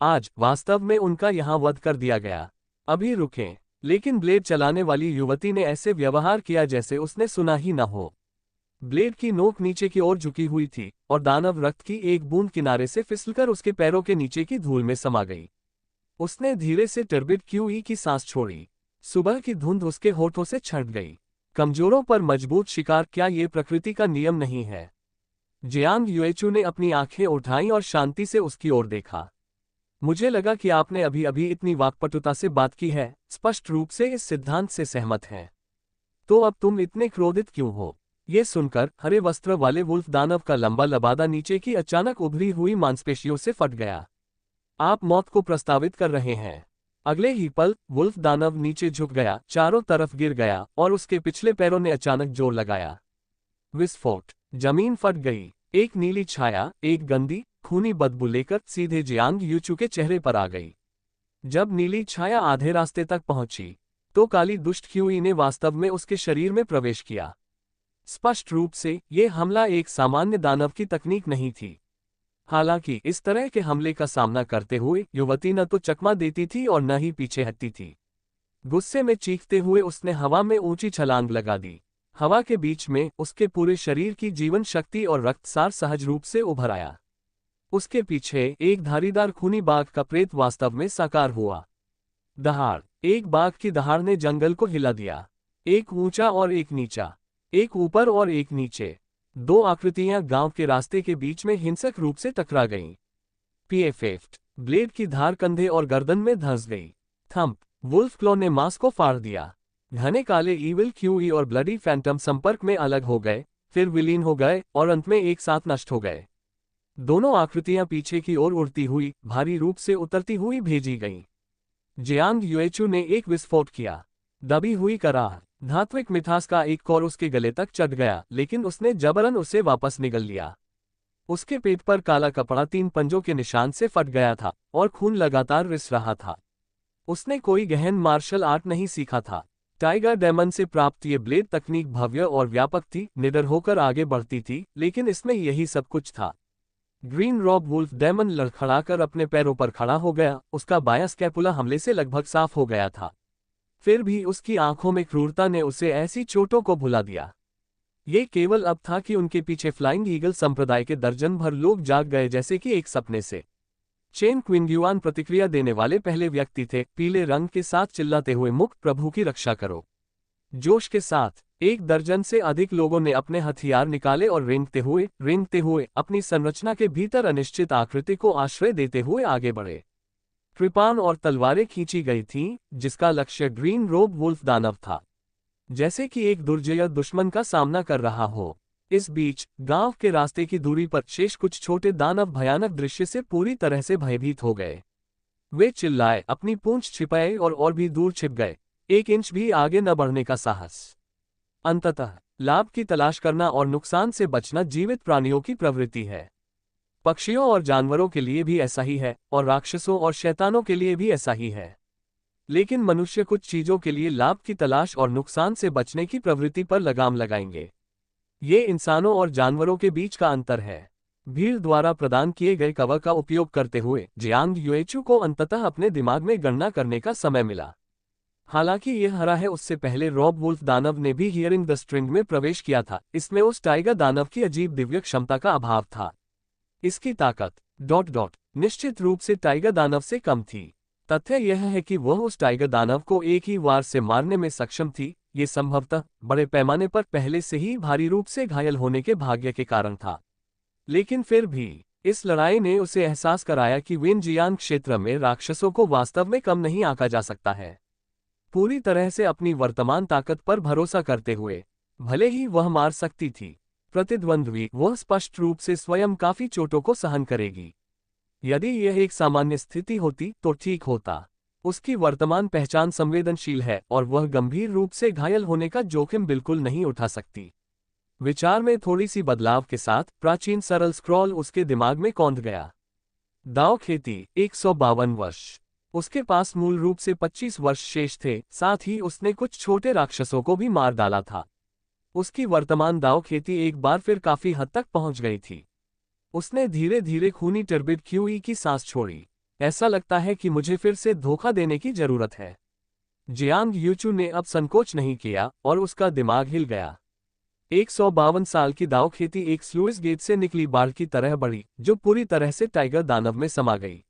Speaker 2: आज वास्तव में उनका यहां वध कर दिया गया। अभी रुकें। लेकिन ब्लेड चलाने वाली युवती ने ऐसे व्यवहार किया जैसे उसने सुना ही न हो। ब्लेड की नोक नीचे की ओर झुकी हुई थी और दानव रक्त की एक बूंद किनारे से फिसलकर उसके पैरों के नीचे की धूल में समा गई। उसने धीरे से टर्बिड क्यूई की सांस छोड़ी। सुबह की धुंध उसके होठों से छंट गई। कमजोरों पर मजबूत शिकार, क्या ये प्रकृति का नियम नहीं है? जियांग युएचू ने अपनी आंखें उठाईं और शांति से उसकी ओर देखा। मुझे लगा कि आपने अभी अभी इतनी वाक्पटुता से बात की है, स्पष्ट रूप से इस सिद्धांत से सहमत हैं। तो अब तुम इतने क्रोधित क्यों हो? ये सुनकर हरे वस्त्र वाले वुल्फ दानव का लंबा लबादा नीचे की अचानक उभरी हुई मांसपेशियों से फट गया। आप मौत को प्रस्तावित कर रहे हैं। अगले ही पल वुल्फ दानव नीचे झुक गया, चारों तरफ गिर गया और उसके पिछले पैरों ने अचानक जोर लगाया। विस्फोट, जमीन फट गई। एक नीली छाया, एक गंदी खूनी बदबू लेकर सीधे जियांग यूचू के चेहरे पर आ गई। जब नीली छाया आधे रास्ते तक पहुंची तो काली दुष्ट क्यूई ने वास्तव में उसके शरीर में प्रवेश किया। स्पष्ट रूप से ये हमला एक सामान्य दानव की तकनीक नहीं थी। हालांकि इस तरह के हमले का सामना करते हुए युवती न तो चकमा देती थी और न ही पीछे हटती थी। गुस्से में चीखते हुए उसने हवा में ऊंची छलांग लगा दी। हवा के बीच में उसके पूरे शरीर की जीवन शक्ति और रक्तसार सहज रूप से उभर आया। उसके पीछे एक धारीदार खूनी बाघ का प्रेत वास्तव में साकार हुआ। दहाड़, एक बाघ की दहाड़ ने जंगल को हिला दिया। एक ऊंचा और एक नीचा, एक ऊपर और एक नीचे। दो आकृतियां गांव के रास्ते के बीच में हिंसक रूप से टकरा गईं। पीएफएफ्ट, ब्लेड की धार कंधे और गर्दन में धंस गई। थंप, वुल्फ क्लॉ ने मांस को फाड़ दिया। घने काले ईविल क्यूई और ब्लडी फैंटम संपर्क में अलग हो गए, फिर विलीन हो गए और अंत में एक साथ नष्ट हो गए। दोनों आकृतियां पीछे की ओर उड़ती हुई, भारी रूप से उतरती हुई भेजी गईं। जियांग युएचू ने एक विस्फोट किया। दबी हुई कराह, धात्विक मिठास का एक कौर उसके गले तक चढ़ गया, लेकिन उसने जबरन उसे वापस निगल लिया। उसके पेट पर काला कपड़ा 3 पंजों के निशान से फट गया था और खून लगातार रिस रहा था। उसने कोई गहन मार्शल आर्ट नहीं सीखा था। टाइगर डेमन से प्राप्त ये ब्लेड तकनीक भव्य और व्यापक थी, निडर होकर आगे बढ़ती थी, लेकिन इसमें यही सब कुछ था। ग्रीन रॉब वुल्फ डेमन लड़खड़ाकर अपने पैरों पर खड़ा हो गया। उसका बायां स्कैपुला हमले से लगभग साफ हो गया था। फिर भी उसकी आंखों में क्रूरता ने उसे ऐसी चोटों को भुला दिया। ये केवल अब था कि उनके पीछे फ्लाइंग ईगल संप्रदाय के दर्जन भर लोग जाग गए, जैसे कि एक सपने से। चेन क्विंग्युआन प्रतिक्रिया देने वाले पहले व्यक्ति थे, पीले रंग के साथ चिल्लाते हुए, मुक्त प्रभु की रक्षा करो। जोश के साथ 1 दर्जन से अधिक लोगों ने अपने हथियार निकाले और रेंगते हुए अपनी संरचना के भीतर अनिश्चित आकृति को आश्रय देते हुए आगे बढ़े। कृपान और तलवारें खींची गई थीं, जिसका लक्ष्य ग्रीन रोब वुल्फ दानव था, जैसे कि एक दुर्जय दुश्मन का सामना कर रहा हो। इस बीच गांव के रास्ते की दूरी पर शेष कुछ छोटे दानव भयानक दृश्य से पूरी तरह से भयभीत हो गए। वे चिल्लाए, अपनी पूंछ छिपाए और भी दूर छिप गए, 1 इंच भी आगे न बढ़ने का साहस। अंततः लाभ की तलाश करना और नुकसान से बचना जीवित प्राणियों की प्रवृत्ति है। पक्षियों और जानवरों के लिए भी ऐसा ही है, और राक्षसों और शैतानों के लिए भी ऐसा ही है। लेकिन मनुष्य कुछ चीजों के लिए लाभ की तलाश और नुकसान से बचने की प्रवृत्ति पर लगाम लगाएंगे। ये इंसानों और जानवरों के बीच का अंतर है। भीड़ द्वारा प्रदान किए गए कवर का उपयोग करते हुए जियांग युएचू को अंततः अपने दिमाग में गणना करने का समय मिला। हालांकि यह हरा है, उससे पहले रॉब वुल्फ दानव ने भी हियरिंग द स्ट्रिंग में प्रवेश किया था। इसमें उस टाइगर दानव की अजीब दिव्य क्षमता का अभाव था। इसकी ताकत ... निश्चित रूप से टाइगर दानव से कम थी। तथ्य यह है कि वह उस टाइगर दानव को एक ही वार से मारने में सक्षम थी। ये संभवतः बड़े पैमाने पर पहले से ही भारी रूप से घायल होने के भाग्य के कारण था। लेकिन फिर भी इस लड़ाई ने उसे एहसास कराया कि विनजियान क्षेत्र में राक्षसों को वास्तव में कम नहीं आंका जा सकता है। पूरी तरह से अपनी वर्तमान ताकत पर भरोसा करते हुए, भले ही वह मार सकती थी प्रतिद्वंद्वी, वह स्पष्ट रूप से स्वयं काफी चोटों को सहन करेगी। यदि यह एक सामान्य स्थिति होती तो ठीक होता। उसकी वर्तमान पहचान संवेदनशील है और वह गंभीर रूप से घायल होने का जोखिम बिल्कुल नहीं उठा सकती। विचार में थोड़ी सी बदलाव के साथ प्राचीन सरल स्क्रॉल उसके दिमाग में कौंध गया। दाव खेती 152 वर्ष। उसके पास मूल रूप से 25 वर्ष शेष थे, साथ ही उसने कुछ छोटे राक्षसों को भी मार डाला था। उसकी वर्तमान दाव खेती एक बार फिर काफी हद तक पहुंच गई थी। उसने धीरे धीरे खूनी टर्बिड क्यूई की सांस छोड़ी। ऐसा लगता है कि मुझे फिर से धोखा देने की जरूरत है। जियांग यूचू ने अब संकोच नहीं किया और उसका दिमाग हिल गया। 152 साल की दाव खेती एक स्लुइस गेट से निकली बाढ़ की तरह बढ़ी, जो पूरी तरह से टाइगर दानव में समा गई।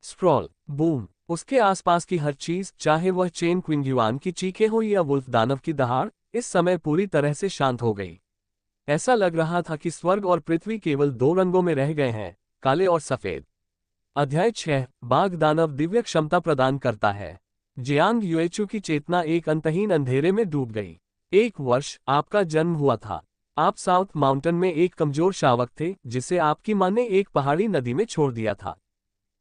Speaker 2: स्प्रॉल, बूम, उसके आसपास की हर चीज, चाहे वह चेन क्विंग्युआन की चीखें हो या वुल्फ दानव की दहाड़, इस समय पूरी तरह से शांत हो गई। ऐसा लग रहा था कि स्वर्ग और पृथ्वी केवल 2 रंगों में रह गए हैं, काले और सफेद। अध्याय 6 बाघ दानव दिव्य क्षमता प्रदान करता है। जियांग युएचू की चेतना एक अंतहीन अंधेरे में डूब गई। 1 वर्ष आपका जन्म हुआ था। आप साउथ माउंटेन में एक कमजोर शावक थे जिसे आपकी मां ने एक पहाड़ी नदी में छोड़ दिया था।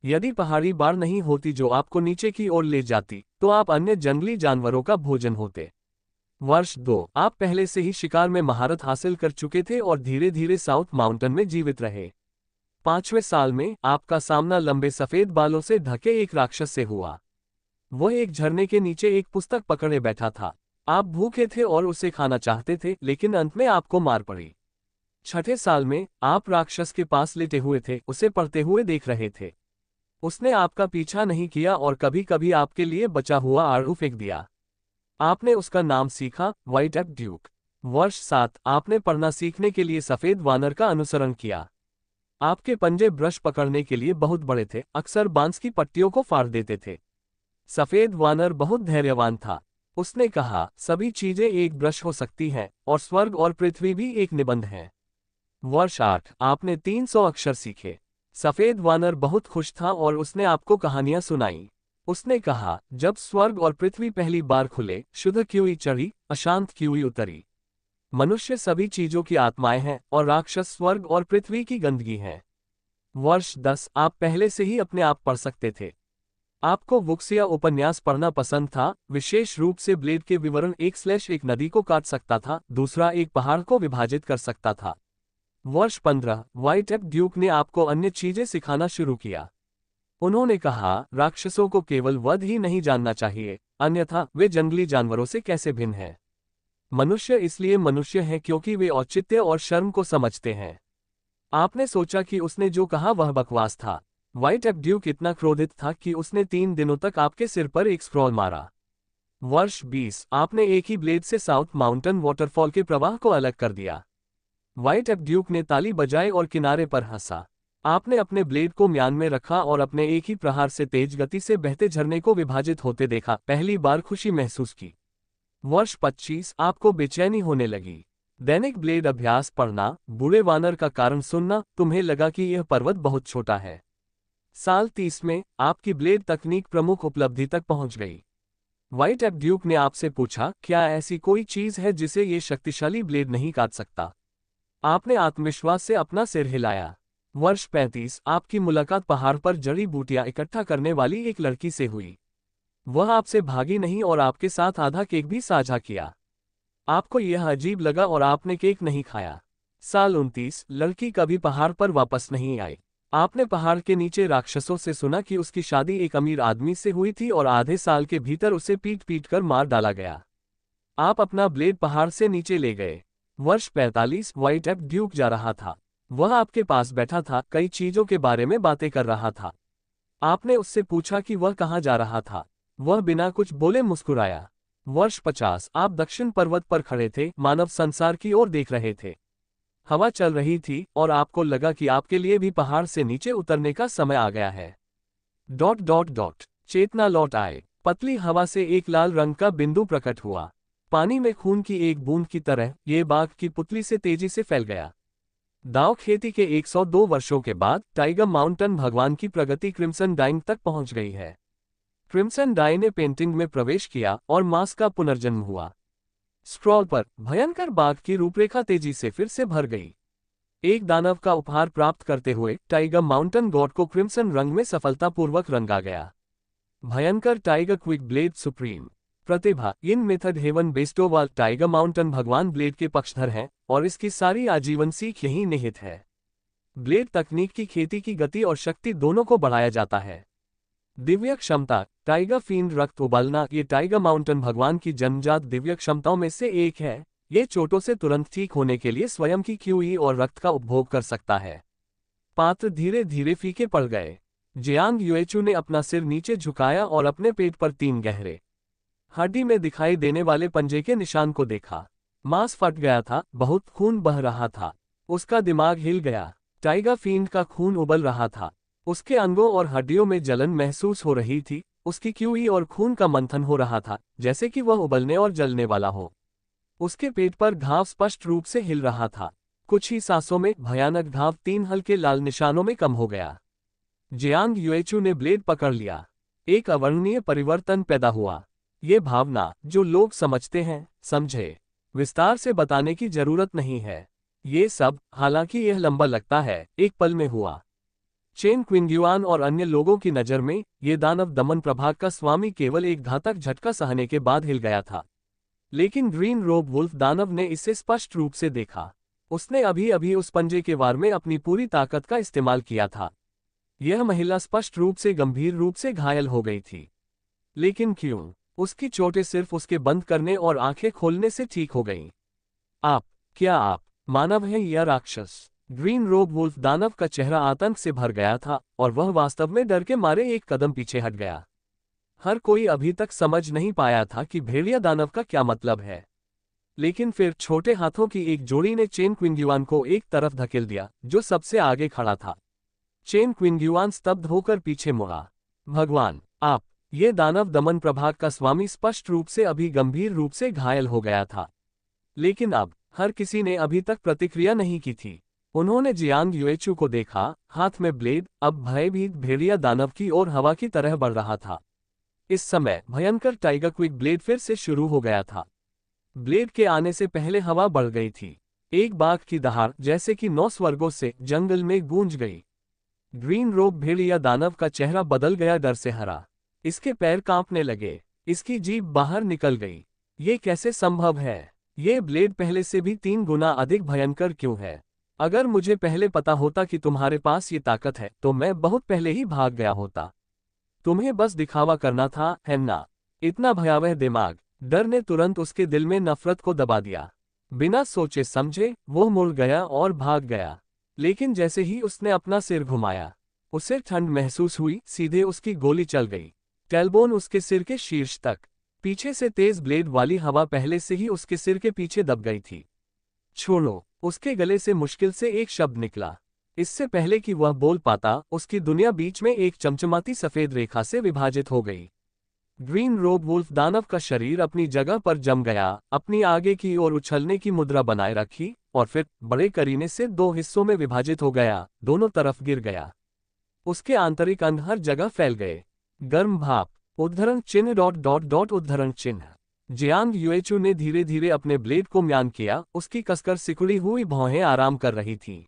Speaker 2: यदि पहाड़ी बाढ़ नहीं होती जो आपको नीचे की ओर ले जाती, तो आप अन्य जंगली जानवरों का भोजन होते। वर्ष 2 आप पहले से ही शिकार में महारत हासिल कर चुके थे और धीरे धीरे साउथ माउंटेन में जीवित रहे। 5वें साल में आपका सामना लंबे सफेद बालों से ढके एक राक्षस से हुआ। वह एक झरने के नीचे एक पुस्तक पकड़े बैठा था। आप भूखे थे और उसे खाना चाहते थे, लेकिन अंत में आपको मार पड़ी। 6ठे साल में आप राक्षस के पास लेटे हुए थे, उसे पढ़ते हुए देख रहे थे। उसने आपका पीछा नहीं किया और कभी कभी आपके लिए बचा हुआ आड़ू फेंक दिया। आपने उसका नाम सीखा, व्हाइट एप ड्यूक। वर्ष 7 आपने पढ़ना सीखने के लिए सफेद वानर का अनुसरण किया। आपके पंजे ब्रश पकड़ने के लिए बहुत बड़े थे, अक्सर बांस की पट्टियों को फाड़ देते थे। सफेद वानर बहुत धैर्यवान था। उसने कहा, सभी चीजें एक ब्रश हो सकती हैं, और स्वर्ग और पृथ्वी भी एक निबंध है। वर्ष 8 आपने 300 अक्षर सीखे। सफेद वानर बहुत खुश था और उसने आपको कहानियां सुनाई। उसने कहा, जब स्वर्ग और पृथ्वी पहली बार खुले, शुद्ध क्यूई चढ़ी, अशांत क्यूई उतरी। मनुष्य सभी चीजों की आत्माएं हैं और राक्षस स्वर्ग और पृथ्वी की गंदगी है। वर्ष 10 आप पहले से ही अपने आप पढ़ सकते थे। आपको वुक्सिया उपन्यास पढ़ना पसंद था, विशेष रूप से ब्लेड के विवरण। एक नदी को काट सकता था, दूसरा एक पहाड़ को विभाजित कर सकता था। वर्ष 15 व्हाइट एप ड्यूक ने आपको अन्य चीजें सिखाना शुरू किया। उन्होंने कहा, राक्षसों को केवल वध ही नहीं जानना चाहिए, अन्यथा वे जंगली जानवरों से कैसे भिन्न हैं। मनुष्य इसलिए मनुष्य हैं क्योंकि वे औचित्य और शर्म को समझते हैं। आपने सोचा कि उसने जो कहा वह बकवास था। व्हाइट एप ड्यूक इतना क्रोधित था कि उसने 3 दिनों तक आपके सिर पर एक स्क्रॉल मारा। वर्ष 20 आपने एक ही ब्लेड से साउथ माउंटेन वाटरफॉल के प्रवाह को अलग कर दिया। व्हाइट एप ड्यूक ने ताली बजाई और किनारे पर हंसा। आपने अपने ब्लेड को म्यान में रखा और अपने एक ही प्रहार से तेज गति से बहते झरने को विभाजित होते देखा, पहली बार खुशी महसूस की। वर्ष 25 आपको बेचैनी होने लगी। दैनिक ब्लेड अभ्यास पढ़ना, बूढ़े वानर का कारण सुनना, तुम्हें लगा कि यह पर्वत बहुत छोटा है। साल 30 में आपकी ब्लेड तकनीक प्रमुख उपलब्धि तक पहुंच गई। व्हाइट एप ड्यूक ने आपसे पूछा, क्या ऐसी कोई चीज है जिसे ये शक्तिशाली ब्लेड नहीं काट सकता? आपने आत्मविश्वास से अपना सिर हिलाया। वर्ष 35 आपकी मुलाकात पहाड़ पर जड़ी बूटियां इकट्ठा करने वाली एक लड़की से हुई। वह आपसे भागी नहीं और आपके साथ आधा केक भी साझा किया। आपको यह अजीब लगा और आपने केक नहीं खाया। साल 29 लड़की कभी पहाड़ पर वापस नहीं आई। आपने पहाड़ के नीचे राक्षसों से सुना कि उसकी शादी एक अमीर आदमी से हुई थी और आधे साल के भीतर उसे पीट पीट कर मार डाला गया। आप अपना ब्लेड पहाड़ से नीचे ले गए। वर्ष 45 व्हाइट एप ड्यूक जा रहा था। वह आपके पास बैठा था, कई चीजों के बारे में बातें कर रहा था। आपने उससे पूछा कि वह कहाँ जा रहा था। वह बिना कुछ बोले मुस्कुराया। वर्ष 50 आप दक्षिण पर्वत पर खड़े थे, मानव संसार की ओर देख रहे थे। हवा चल रही थी और आपको लगा कि आपके लिए भी पहाड़ से नीचे उतरने का समय आ गया है। ... चेतना लौट आए। पतली हवा से एक लाल रंग का बिंदु प्रकट हुआ। पानी में खून की एक बूंद की तरह ये बाघ की पुतली से तेजी से फैल गया। दाव खेती के 102 वर्षों के बाद टाइगर माउंटेन भगवान की प्रगति क्रिम्सन डाइंग तक पहुंच गई है। क्रिम्सन डाई ने पेंटिंग में प्रवेश किया और मास का पुनर्जन्म हुआ। स्क्रॉल पर भयंकर बाघ की रूपरेखा तेजी से फिर से भर गई। एक दानव का उपहार प्राप्त करते हुए टाइगर माउंटेन गॉड को क्रिम्सन रंग में सफलतापूर्वक रंगा गया। भयंकर टाइगर क्विक ब्लेड सुप्रीम। प्रतिभा इन मेथड हेवन बेस्टोवाल टाइगर माउंटेन भगवान ब्लेड के पक्षधर हैं और इसकी सारी आजीवन सीख यही निहित है। ब्लेड तकनीक की खेती की गति और शक्ति दोनों को बढ़ाया जाता है। दिव्य क्षमता टाइगर फील्ड रक्त उबलना ये टाइगर माउंटेन भगवान की जन्मजात दिव्य क्षमताओं में से एक है। ये चोटों से तुरंत ठीक होने के लिए स्वयं की क्यूई और रक्त का उपभोग कर सकता है। पात्र धीरे धीरे फीके पड़ गए। जियांग युएचू ने अपना सिर नीचे झुकाया और अपने पेट पर 3 गहरे हड्डी में दिखाई देने वाले पंजे के निशान को देखा। मांस फट गया था, बहुत खून बह रहा था। उसका दिमाग हिल गया। टाइगर फील्ड का खून उबल रहा था। उसके अंगों और हड्डियों में जलन महसूस हो रही थी। उसकी क्यूई और खून का मंथन हो रहा था, जैसे कि वह उबलने और जलने वाला हो। उसके पेट पर घाव स्पष्ट रूप से हिल रहा था। कुछ ही सांसों में भयानक घाव 3 हल्के लाल निशानों में कम हो गया। जियांग युएचू ने ब्लेड पकड़ लिया। एक अवर्णनीय परिवर्तन पैदा हुआ। ये भावना जो लोग समझते हैं, समझे। विस्तार से बताने की जरूरत नहीं है। ये सब, हालांकि यह लंबा लगता है, एक पल में हुआ। चेन क्विंग्युआन और अन्य लोगों की नज़र में ये दानव दमन प्रभाग का स्वामी केवल एक घातक झटका सहने के बाद हिल गया था। लेकिन ग्रीन रोब वुल्फ दानव ने इसे स्पष्ट रूप से देखा। उसने अभी अभी उस पंजे के वार में अपनी पूरी ताकत का इस्तेमाल किया था। यह महिला स्पष्ट रूप से गंभीर रूप से घायल हो गई थी। लेकिन क्यों? उसकी चोटें सिर्फ उसके बंद करने और आंखें खोलने से ठीक हो गईं। क्या आप मानव हैं या राक्षस? ग्रीन रोब वुल्फ दानव का चेहरा आतंक से भर गया था और वह वास्तव में डर के मारे एक कदम पीछे हट गया। हर कोई अभी तक समझ नहीं पाया था कि भेड़िया दानव का क्या मतलब है। लेकिन फिर छोटे हाथों की एक जोड़ी ने चेन क्विंग्युआन को एक तरफ धकेल दिया, जो सबसे आगे खड़ा था। चेन क्विंग्युआन स्तब्ध होकर पीछे मुड़ा। भगवान, आप! ये दानव दमन प्रभाग का स्वामी स्पष्ट रूप से अभी गंभीर रूप से घायल हो गया था। लेकिन अब हर किसी ने अभी तक प्रतिक्रिया नहीं की थी। उन्होंने जियांग युएचू को देखा, हाथ में ब्लेड, अब भयभीत भेड़िया दानव की ओर हवा की तरह बढ़ रहा था। इस समय भयंकर टाइगर क्विक ब्लेड फिर से शुरू हो गया था। ब्लेड के आने से पहले हवा बढ़ गई थी। एक बाघ की दहाड़ जैसे कि 9 स्वर्गों से जंगल में गूंज गई। ग्रीन रोब भेड़िया दानव का चेहरा बदल गया, डर से हरा। इसके पैर कांपने लगे। इसकी जीभ बाहर निकल गई। ये कैसे संभव है? ये ब्लेड पहले से भी 3 गुना अधिक भयंकर क्यों है? अगर मुझे पहले पता होता कि तुम्हारे पास ये ताकत है तो मैं बहुत पहले ही भाग गया होता। तुम्हें बस दिखावा करना था, है ना? इतना भयावह दिमाग। डर ने तुरंत उसके दिल में नफरत को दबा दिया। बिना सोचे समझे वो मुड़ गया और भाग गया। लेकिन जैसे ही उसने अपना सिर घुमाया, उसे ठंड महसूस हुई। सीधे उसकी गोली चल गई, टेलबोन उसके सिर के शीर्ष तक। पीछे से तेज ब्लेड वाली हवा पहले से ही उसके सिर के पीछे दब गई थी। छोड़ो! उसके गले से मुश्किल से एक शब्द निकला। इससे पहले कि वह बोल पाता, उसकी दुनिया बीच में एक चमचमाती सफेद रेखा से विभाजित हो गई। ग्रीन रोब वुल्फ दानव का शरीर अपनी जगह पर जम गया, अपनी आगे की ओर उछलने की मुद्रा बनाए रखी और फिर बड़े करीने से 2 हिस्सों में विभाजित हो गया, दोनों तरफ गिर गया। उसके आंतरिक अंग हर जगह फैल गए। गर्म भाप, उद्धरण चिन्ह ... उद्धरण चिन्ह। जियांग युएचू ने धीरे धीरे अपने ब्लेड को म्यान किया। उसकी कसकर सिकुड़ी हुई भौहें आराम कर रही थीं।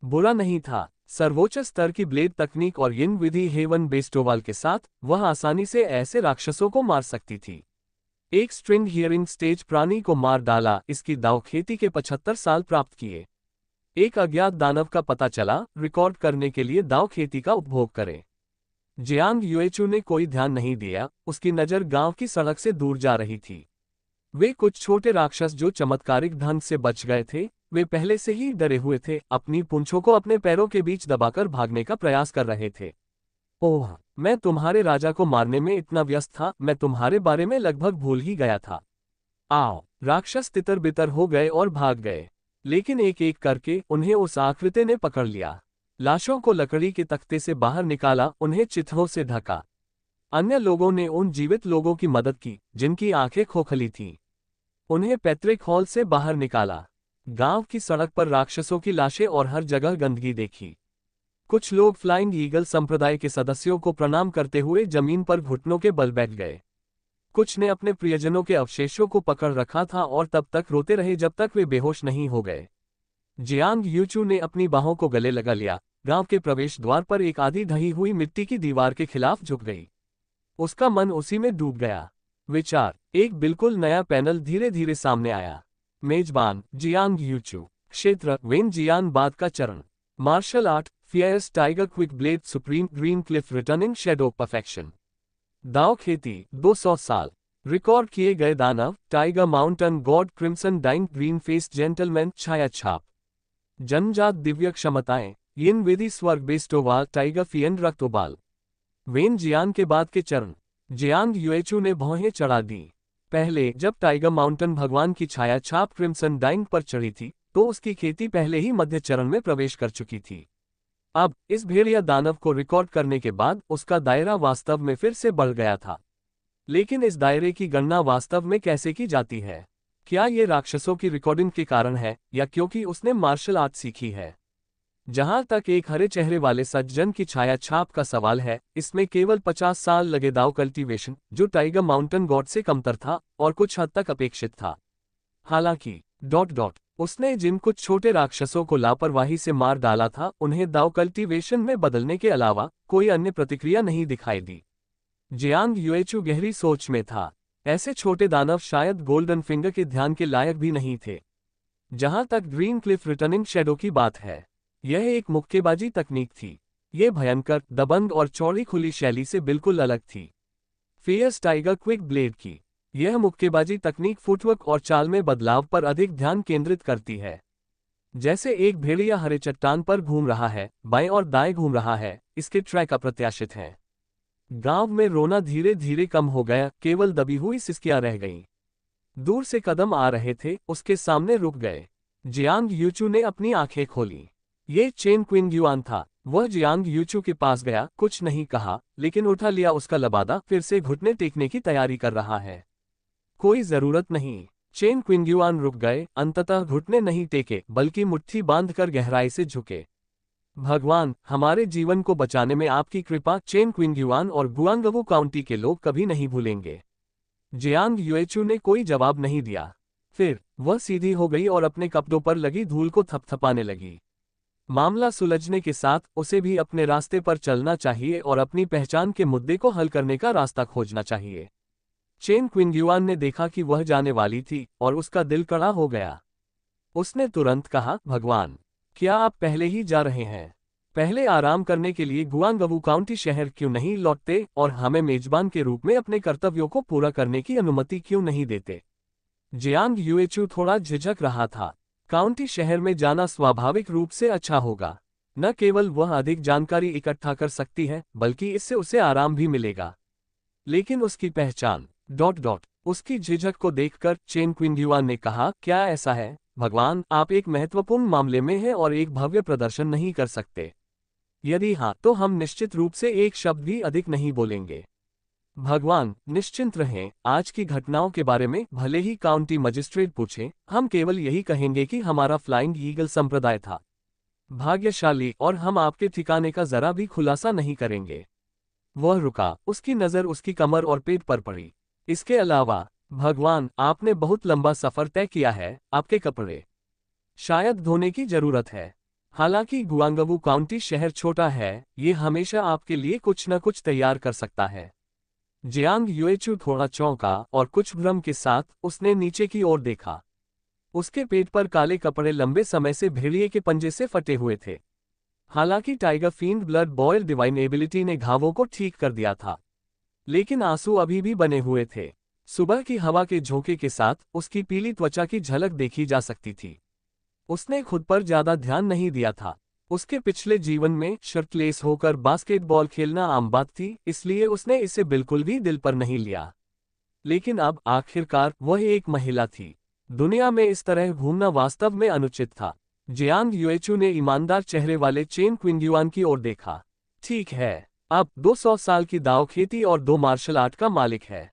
Speaker 2: बुरा नहीं था। सर्वोच्च स्तर की ब्लेड तकनीक और यिन विधि हेवन बेस्टोवाल के साथ वह आसानी से ऐसे राक्षसों को मार सकती थी। एक स्ट्रिंग हियरिंग स्टेज प्राणी को मार डाला। इसकी दाव खेती के 75 साल प्राप्त किए। एक अज्ञात दानव का पता चला, रिकॉर्ड करने के लिए दाव खेती का उपभोग करें। जियांग युएचू ने कोई ध्यान नहीं दिया। उसकी नज़र गांव की सड़क से दूर जा रही थी। वे कुछ छोटे राक्षस जो चमत्कारिक ढंग से बच गए थे, वे पहले से ही डरे हुए थे, अपनी पूंछों को अपने पैरों के बीच दबाकर भागने का प्रयास कर रहे थे। ओह, मैं तुम्हारे राजा को मारने में इतना व्यस्त था, मैं तुम्हारे बारे में लगभग भूल ही गया था। आओ! राक्षस तितर बितर हो गए और भाग गए। लेकिन एक एक करके उन्हें उस आकृति ने पकड़ लिया। लाशों को लकड़ी के तख्ते से बाहर निकाला, उन्हें चित्रों से ढका। अन्य लोगों ने उन जीवित लोगों की मदद की जिनकी आंखें खोखली थीं। उन्हें पैतृक हॉल से बाहर निकाला। गांव की सड़क पर राक्षसों की लाशें और हर जगह गंदगी देखी। कुछ लोग फ्लाइंग ईगल संप्रदाय के सदस्यों को प्रणाम करते हुए जमीन पर घुटनों के बल बैठ गए। कुछ ने अपने प्रियजनों के अवशेषों को पकड़ रखा था और तब तक रोते रहे जब तक वे बेहोश नहीं हो गए। जियांग युएचू ने अपनी बाहों को गले लगा लिया। गांव के प्रवेश द्वार पर एक आधी ढही हुई मिट्टी की दीवार के खिलाफ झुक गई। उसका मन उसी में डूब गया। विचार, एक बिल्कुल नया पैनल धीरे धीरे सामने आया। मेजबान जियांग युएचू। क्षेत्र वेन जियान बाद का चरण। Martial art fierce tiger quick blade supreme green cliff returning shadow perfection. दाव खेती 200 साल। रिकॉर्ड किए गए दानव tiger mountain god crimson dying green face gentleman छाया छाप। जन्मजात दिव्य क्षमताएं यिन विधि स्वर्ग बेस्टोवाल टाइगर फियन रक्तोबाल। वेन जियान के बाद के चरण। जियांग युएचू ने भौहें चढ़ा दी। पहले जब टाइगर माउंटेन भगवान की छाया छाप क्रिम्सन डाइंग पर चढ़ी थी तो उसकी खेती पहले ही मध्य चरण में प्रवेश कर चुकी थी। अब इस भेड़िया दानव को रिकॉर्ड करने के बाद उसका दायरा वास्तव में फिर से बढ़ गया था। लेकिन इस दायरे की गणना वास्तव में कैसे की जाती है? क्या ये राक्षसों की रिकॉर्डिंग के कारण है या क्योंकि उसने मार्शल आर्ट सीखी है? जहां तक एक हरे चेहरे वाले सज्जन की छाया छाप का सवाल है, इसमें केवल 50 साल लगे दाव कल्टीवेशन, जो टाइगर माउंटेन गॉड से कमतर था और कुछ हद तक अपेक्षित था। हालांकि उसने जिन कुछ छोटे राक्षसों को लापरवाही से मार डाला था, उन्हें दाव कल्टीवेशन में बदलने के अलावा कोई अन्य प्रतिक्रिया नहीं दिखाई दी। जियांग युएचू गहरी सोच में था। ऐसे छोटे दानव शायद गोल्डन फिंगर के ध्यान के लायक भी नहीं थे। जहां तक ग्रीन क्लिफ रिटर्निंग शैडो की बात है, यह एक मुक्केबाजी तकनीक थी। यह भयंकर, दबंग और चौड़ी खुली शैली से बिल्कुल अलग थी। फियर्स टाइगर क्विक ब्लेड की यह मुक्केबाजी तकनीक फुटवर्क और चाल में बदलाव पर अधिक ध्यान केंद्रित करती है। जैसे एक भेड़िया हरे चट्टान पर घूम रहा है, बाएं और दाएं घूम रहा है, इसके ट्रैक अप्रत्याशित हैं। गांव में रोना धीरे धीरे कम हो गया, केवल दबी हुई सिसकियां रह गईं। दूर से कदम आ रहे थे, उसके सामने रुक गए। जियांग यूचू ने अपनी आंखें खोली। ये चेन क्विंग युआन था। वह जियांग यूचू के पास गया, कुछ नहीं कहा, लेकिन उठा लिया उसका लबादा, फिर से घुटने टेकने की तैयारी कर रहा है। कोई जरूरत नहीं। चेन क्विंग युआन रुक गए, अंततः घुटने नहीं टेके, बल्कि मुट्ठी बांधकर गहराई से झुके। भगवान, हमारे जीवन को बचाने में आपकी कृपा चेन क्विंग युआन और गुआंगवू काउंटी के लोग कभी नहीं भूलेंगे। जियांग युएचू ने कोई जवाब नहीं दिया। फिर वह सीधी हो गई और अपने कपड़ों पर लगी धूल को थपथपाने लगी। मामला सुलझने के साथ उसे भी अपने रास्ते पर चलना चाहिए और अपनी पहचान के मुद्दे को हल करने का रास्ता खोजना चाहिए। चेन क्विंग युआन ने देखा कि वह जाने वाली थी और उसका दिल कड़ा हो गया। उसने तुरंत कहा, भगवान, क्या आप पहले ही जा रहे हैं? पहले आराम करने के लिए गुआंगवू काउंटी शहर क्यों नहीं लौटते और हमें मेजबान के रूप में अपने कर्तव्यों को पूरा करने की अनुमति क्यों नहीं देते? जियांग युएचू थोड़ा झिझक रहा था। काउंटी शहर में जाना स्वाभाविक रूप से अच्छा होगा। न केवल वह अधिक जानकारी इकट्ठा कर सकती है, बल्कि इससे उसे आराम भी मिलेगा। लेकिन उसकी पहचान उसकी झिझक को देखकर चेन क्विंग युआन ने कहा, क्या ऐसा है भगवान, आप एक महत्वपूर्ण मामले में हैं और एक भव्य प्रदर्शन नहीं कर सकते? यदि हाँ, तो हम निश्चित रूप से एक शब्द भी अधिक नहीं बोलेंगे। भगवान, निश्चिंत रहें, आज की घटनाओं के बारे में भले ही काउंटी मजिस्ट्रेट पूछे, हम केवल यही कहेंगे कि हमारा फ्लाइंग ईगल संप्रदाय था भाग्यशाली, और हम आपके ठिकाने का जरा भी खुलासा नहीं करेंगे। वह रुका, उसकी नजर उसकी कमर और पेट पर पड़ी। इसके अलावा, भगवान, आपने बहुत लंबा सफर तय किया है, आपके कपड़े शायद धोने की जरूरत है। हालांकि गुआंगवू काउंटी शहर छोटा है, ये हमेशा आपके लिए कुछ न कुछ तैयार कर सकता है। जियांग युएचू थोड़ा चौंका और कुछ भ्रम के साथ उसने नीचे की ओर देखा। उसके पेट पर काले कपड़े लंबे समय से भेड़िए के पंजे से फटे हुए थे। हालांकि tiger field blood boil divine ability ने घावों को ठीक कर दिया था, लेकिन आंसू अभी भी बने हुए थे। सुबह की हवा के झोंके के साथ उसकी पीली त्वचा की झलक देखी जा सकती थी। उसने खुद पर ज्यादा ध्यान नहीं दिया था। उसके पिछले जीवन में शर्टलेस होकर बास्केटबॉल खेलना आम बात थी, इसलिए उसने इसे बिल्कुल भी दिल पर नहीं लिया। लेकिन अब आखिरकार वह एक महिला थी। दुनिया में इस तरह घूमना वास्तव में अनुचित था। जियांग युएचू ने ईमानदार चेहरे वाले चेन क्विंग युआन की ओर देखा। ठीक है, अब 200 साल की दाव खेती और 2 मार्शल आर्ट का मालिक है।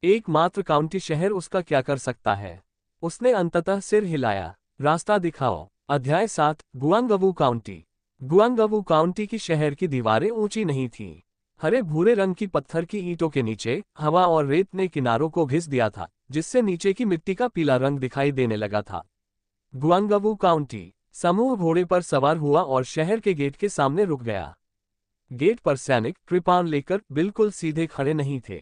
Speaker 2: एकमात्र काउंटी शहर उसका क्या कर सकता है? उसने अंततः सिर हिलाया। रास्ता दिखाओ। अध्याय 7, गुआंगवू काउंटी। गुआंगवू काउंटी की शहर की दीवारें ऊंची नहीं थीं। हरे भूरे रंग की पत्थर की ईंटों के नीचे हवा और रेत ने किनारों को घिस दिया था, जिससे नीचे की मिट्टी का पीला रंग दिखाई देने लगा था। गुआंगवू काउंटी। समूह घोड़े पर सवार हुआ और शहर के गेट के सामने रुक गया। गेट पर सैनिक कृपाण लेकर बिल्कुल सीधे खड़े नहीं थे।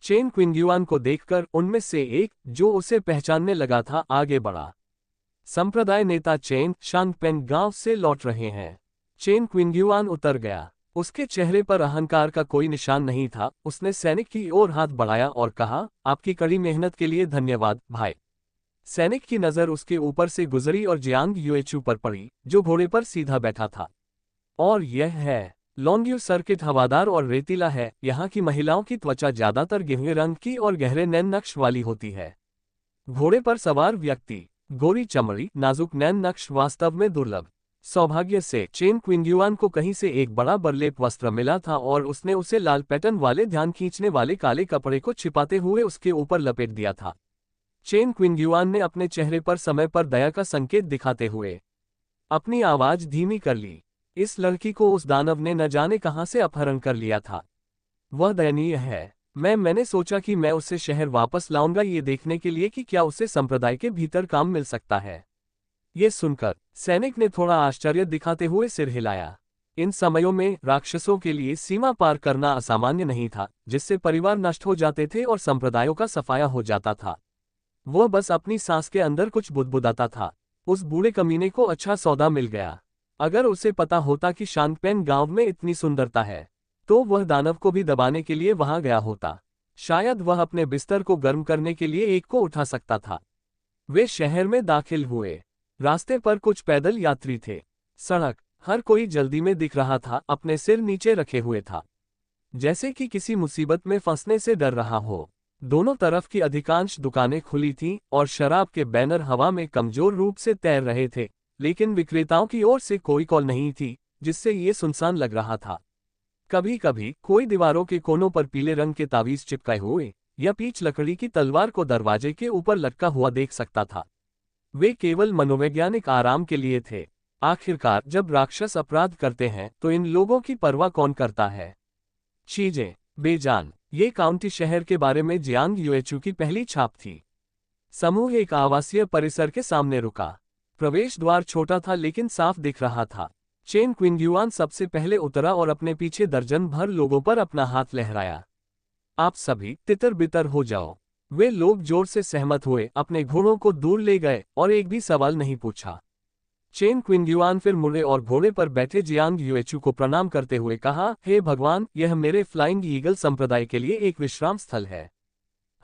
Speaker 2: चेन क्विंग युआन को देखकर उनमें से एक, जो उसे पहचानने लगा था, आगे बढ़ा। संप्रदाय नेता चेन शांगपेंग गांव से लौट रहे हैं। चेन क्विंग युआन उतर गया। उसके चेहरे पर अहंकार का कोई निशान नहीं था। उसने सैनिक की ओर हाथ बढ़ाया और कहा, आपकी कड़ी मेहनत के लिए धन्यवाद भाई। सैनिक की नजर उसके ऊपर से गुजरी और जियांग युएचू पर पड़ी, जो घोड़े पर सीधा बैठा था। और यह है लॉन्ग्यू सर्किट हवादार और रेतीला है। यहाँ की महिलाओं की त्वचा ज्यादातर गेहुए रंग की और गहरे नैन नक्श वाली होती है। घोड़े पर सवार व्यक्ति गोरी चमड़ी, नाजुक नैन नक्श वास्तव में दुर्लभ। सौभाग्य से चेन क्विंग युआन को कहीं से एक बड़ा बरलेप वस्त्र मिला था और उसने उसे लाल पैटर्न वाले ध्यान खींचने वाले काले कपड़े को छिपाते हुए उसके ऊपर लपेट दिया था। चेन क्विंग युआन ने अपने चेहरे पर समय पर दया का संकेत दिखाते हुए अपनी आवाज धीमी कर ली। इस लड़की को उस दानव ने न जाने कहां से अपहरण कर लिया था। वह दयनीय है। मैंने सोचा कि मैं उसे शहर वापस लाऊंगा, ये देखने के लिए कि क्या उसे संप्रदाय के भीतर काम मिल सकता है। ये सुनकर सैनिक ने थोड़ा आश्चर्य दिखाते हुए सिर हिलाया। इन समयों में राक्षसों के लिए सीमा पार करना असामान्य नहीं था, जिससे परिवार नष्ट हो जाते थे और संप्रदायों का सफाया हो जाता था। वह बस अपनी सांस के अंदर कुछ बुदबुदाता था। उस बूढ़े कमीने को अच्छा सौदा मिल गया। अगर उसे पता होता कि शांगपेन गांव में इतनी सुंदरता है, तो वह दानव को भी दबाने के लिए वहां गया होता। शायद वह अपने बिस्तर को गर्म करने के लिए एक को उठा सकता था। वे शहर में दाखिल हुए। रास्ते पर कुछ पैदल यात्री थे। सड़क, हर कोई जल्दी में दिख रहा था, अपने सिर नीचे रखे हुए था, जैसे कि किसी मुसीबत में फंसने से डर रहा हो। दोनों तरफ की अधिकांश दुकानें खुली थीं और शराब के बैनर हवा में कमजोर रूप से तैर रहे थे, लेकिन विक्रेताओं की ओर से कोई कॉल नहीं थी, जिससे ये सुनसान लग रहा था। कभी कभी कोई दीवारों के कोनों पर पीले रंग के तावीज चिपकाए हुए या पीच लकड़ी की तलवार को दरवाजे के ऊपर लटका हुआ देख सकता था। वे केवल मनोवैज्ञानिक आराम के लिए थे। आखिरकार जब राक्षस अपराध करते हैं तो इन लोगों की परवाह कौन करता है। चीजें बेजान। ये काउंटी शहर के बारे में जियांग युएचू की पहली छाप थी। समूह एक आवासीय परिसर के सामने रुका। प्रवेश द्वार छोटा था लेकिन साफ दिख रहा था। चेन क्विंग्युआन सबसे पहले उतरा और अपने पीछे दर्जन भर लोगों पर अपना हाथ लहराया। आप सभी तितर बितर हो जाओ। वे लोग जोर से सहमत हुए, अपने घोड़ों को दूर ले गए और एक भी सवाल नहीं पूछा। चेन क्विंग्युआन फिर मुड़े और घोड़े पर बैठे जियांग युएचू को प्रणाम करते हुए कहा, हे भगवान, यह मेरे फ्लाइंग ईगल संप्रदाय के लिए एक विश्राम स्थल है।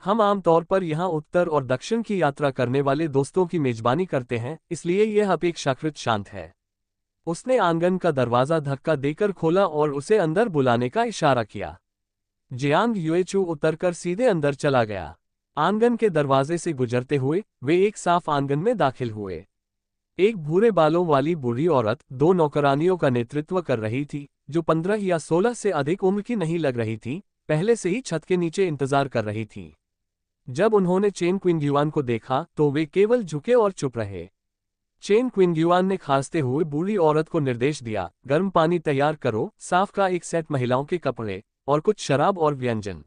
Speaker 2: हम आमतौर पर यहाँ उत्तर और दक्षिण की यात्रा करने वाले दोस्तों की मेजबानी करते हैं, इसलिए यह अपेक्षाकृत शांत है। उसने आंगन का दरवाजा धक्का देकर खोला और उसे अंदर बुलाने का इशारा किया। जियांग युएचू उतरकर सीधे अंदर चला गया। आंगन के दरवाजे से गुजरते हुए वे एक साफ आंगन में दाखिल हुए। एक भूरे बालों वाली बूढ़ी औरत दो नौकरानियों का नेतृत्व कर रही थी, जो 15 या 16 से अधिक उम्र की नहीं लग रही थी, पहले से ही छत के नीचे इंतजार कर रही थी। जब उन्होंने चेन क्विंग्युआन को देखा तो वे केवल झुके और चुप रहे। चेन क्विंग्युआन ने खांसते हुए बूढ़ी औरत को निर्देश दिया, गर्म पानी तैयार करो, साफ का एक सेट महिलाओं के कपड़े और कुछ शराब और व्यंजन।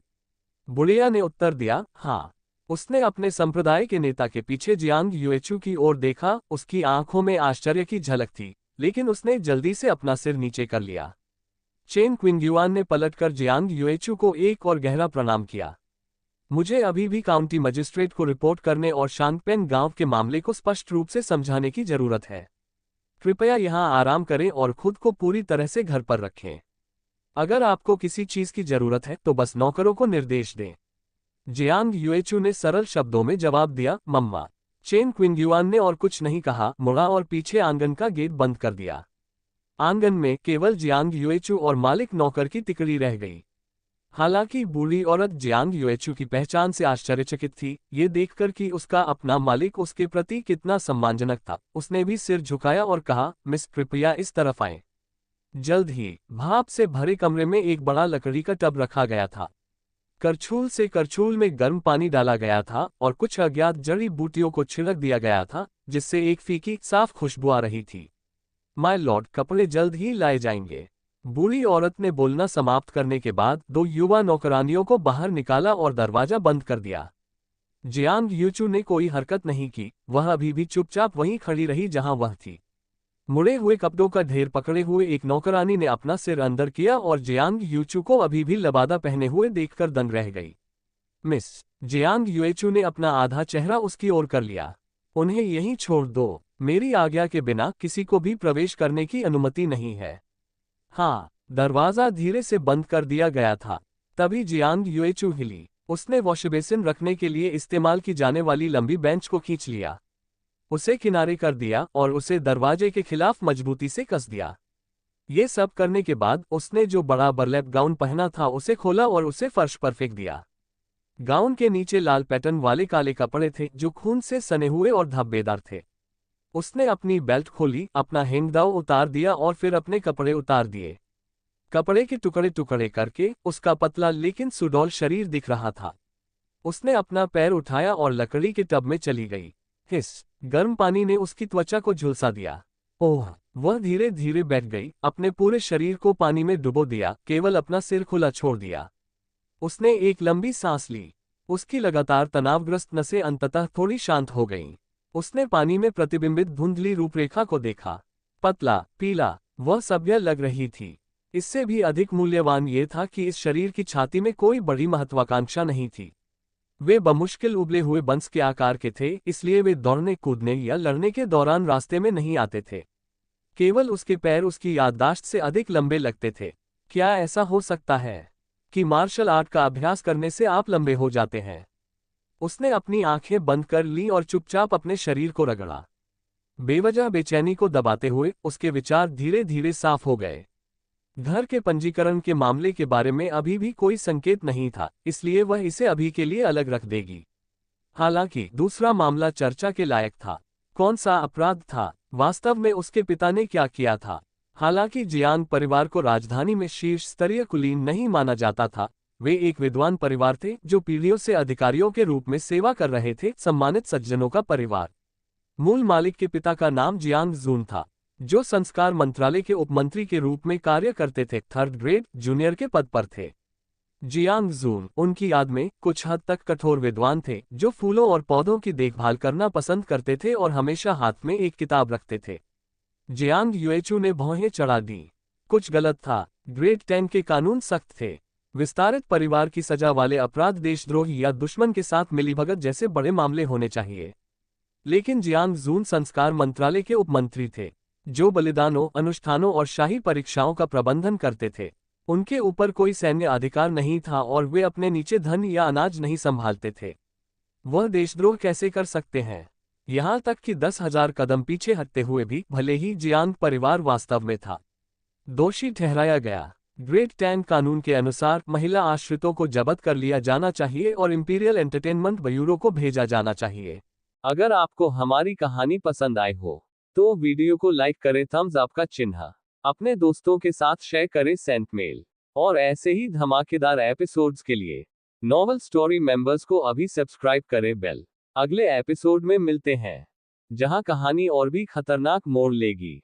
Speaker 2: बुढ़िया ने उत्तर दिया, हाँ। उसने अपने संप्रदाय के नेता के पीछे जियांग युएचू की ओर देखा। उसकी आंखों में आश्चर्य की झलक थी, लेकिन उसने जल्दी से अपना सिर नीचे कर लिया। चेन क्विंग्युआन ने पलटकर जियांग युएचू को एक और गहरा प्रणाम किया। मुझे अभी भी काउंटी मजिस्ट्रेट को रिपोर्ट करने और शांगपेन गांव के मामले को स्पष्ट रूप से समझाने की जरूरत है। कृपया यहां आराम करें और खुद को पूरी तरह से घर पर रखें। अगर आपको किसी चीज की जरूरत है तो बस नौकरों को निर्देश दें। जियांग युएचू ने सरल शब्दों में जवाब दिया, मम्मा। चेन क्विंग्युआन ने और कुछ नहीं कहा, मुड़ा और पीछे आंगन का गेट बंद कर दिया। आंगन में केवल जियांग युएचू और मालिक नौकर की तिकड़ी रह गई। हालांकि बूढ़ी औरत जियांग युएचू की पहचान से आश्चर्यचकित थी, ये देखकर कि उसका अपना मालिक उसके प्रति कितना सम्मानजनक था। उसने भी सिर झुकाया और कहा, मिस, कृपया इस तरफ आएं। जल्द ही भाप से भरे कमरे में एक बड़ा लकड़ी का टब रखा गया था। करछूल से करछूल में गर्म पानी डाला गया था और कुछ अज्ञात जड़ी बूटियों को छिड़क दिया गया था, जिससे एक फीकी साफ खुशबू आ रही थी। माय लॉर्ड, कपड़े जल्द ही लाए जाएंगे। बूढ़ी औरत ने बोलना समाप्त करने के बाद दो युवा नौकरानियों को बाहर निकाला और दरवाजा बंद कर दिया। जियांग युएचू ने कोई हरकत नहीं की, वह अभी भी चुपचाप वहीं खड़ी रही जहां वह थी। मुड़े हुए कपड़ों का ढेर पकड़े हुए एक नौकरानी ने अपना सिर अंदर किया और जियांग युएचू को अभी भी लबादा पहने हुए देखकर दंग रह गई। मिस, जियांग युएचू ने अपना आधा चेहरा उसकी ओर कर लिया। उन्हें यहीं छोड़ दो। मेरी आज्ञा के बिना किसी को भी प्रवेश करने की अनुमति नहीं है। हाँ। दरवाजा धीरे से बंद कर दिया गया था। तभी जियांग युएचू हिली। उसने वॉशबेसिन रखने के लिए इस्तेमाल की जाने वाली लंबी बेंच को खींच लिया, उसे किनारे कर दिया और उसे दरवाजे के खिलाफ मजबूती से कस दिया। ये सब करने के बाद उसने जो बड़ा बर्लैप गाउन पहना था उसे खोला और उसे फर्श पर फेंक दिया। गाउन के नीचे लाल पैटर्न वाले काले कपड़े थे जो खून से सने हुए और धब्बेदार थे। उसने अपनी बेल्ट खोली, अपना हेंगदाव उतार दिया और फिर अपने कपड़े उतार दिए। कपड़े के टुकड़े टुकड़े करके उसका पतला लेकिन सुडौल शरीर दिख रहा था। उसने अपना पैर उठाया और लकड़ी के टब में चली गई। हिस! गर्म पानी ने उसकी त्वचा को झुलसा दिया। ओह! वह धीरे धीरे बैठ गई, अपने पूरे शरीर को पानी में डुबो दिया, केवल अपना सिर खुला छोड़ दिया। उसने एक लंबी सांस ली। उसकी लगातार तनावग्रस्त नसें अंततः थोड़ी शांत हो गईं। उसने पानी में प्रतिबिंबित धुंधली रूपरेखा को देखा। पतला, पीला, वह सभ्य लग रही थी। इससे भी अधिक मूल्यवान ये था कि इस शरीर की छाती में कोई बड़ी महत्वाकांक्षा नहीं थी। वे बमुश्किल उबले हुए बंस के आकार के थे, इसलिए वे दौड़ने, कूदने या लड़ने के दौरान रास्ते में नहीं आते थे। केवल उसके पैर उसकी याददाश्त से अधिक लंबे लगते थे। क्या ऐसा हो सकता है कि मार्शल आर्ट का अभ्यास करने से आप लंबे हो जाते हैं? उसने अपनी आंखें बंद कर लीं और चुपचाप अपने शरीर को रगड़ा। बेवजह बेचैनी को दबाते हुए उसके विचार धीरे धीरे साफ हो गए। घर के पंजीकरण के मामले के बारे में अभी भी कोई संकेत नहीं था, इसलिए वह इसे अभी के लिए अलग रख देगी। हालांकि दूसरा मामला चर्चा के लायक था। कौन सा अपराध था? वास्तव में उसके पिता ने क्या किया था? हालांकि जियांग परिवार को राजधानी में शीर्ष स्तरीय कुलीन नहीं माना जाता था, वे एक विद्वान परिवार थे जो पीढ़ियों से अधिकारियों के रूप में सेवा कर रहे थे, सम्मानित सज्जनों का परिवार। मूल मालिक के पिता का नाम जियांग जून था, जो संस्कार मंत्रालय के उपमंत्री के रूप में कार्य करते थे, थर्ड ग्रेड जूनियर के पद पर थे। जियांग जून उनकी याद में कुछ हद तक कठोर विद्वान थे, जो फूलों और पौधों की देखभाल करना पसंद करते थे और हमेशा हाथ में एक किताब रखते थे। जियांग युएचू ने भौहें चढ़ा दी। कुछ गलत था। ग्रेड 10 के कानून सख्त थे। विस्तारित परिवार की सजा वाले अपराध देशद्रोह या दुश्मन के साथ मिलीभगत जैसे बड़े मामले होने चाहिए। लेकिन जियांग जून संस्कार मंत्रालय के उपमंत्री थे, जो बलिदानों, अनुष्ठानों और शाही परीक्षाओं का प्रबंधन करते थे। उनके ऊपर कोई सैन्य अधिकार नहीं था और वे अपने नीचे धन या अनाज नहीं संभालते थे। वह देशद्रोह कैसे कर सकते हैं? यहाँ तक कि 10,000 कदम पीछे हटते हुए भी, भले ही जियांग परिवार वास्तव में था दोषी ठहराया गया। ग्रेड 10 कानून के अनुसार महिला आश्रितों को जब्त कर लिया जाना चाहिए और इंपीरियल एंटरटेनमेंट ब्यूरो को भेजा जाना चाहिए।
Speaker 1: अगर आपको हमारी कहानी पसंद आई हो तो वीडियो को लाइक करें, थम्स अप का चिन्ह, अपने दोस्तों के साथ शेयर करें सेंट मेल, और ऐसे ही धमाकेदार एपिसोड्स के लिए नॉवल स्टोरी मेंबर्स को अभी सब्सक्राइब करें बेल। अगले एपिसोड में मिलते हैं, जहां कहानी और भी खतरनाक मोड़ लेगी।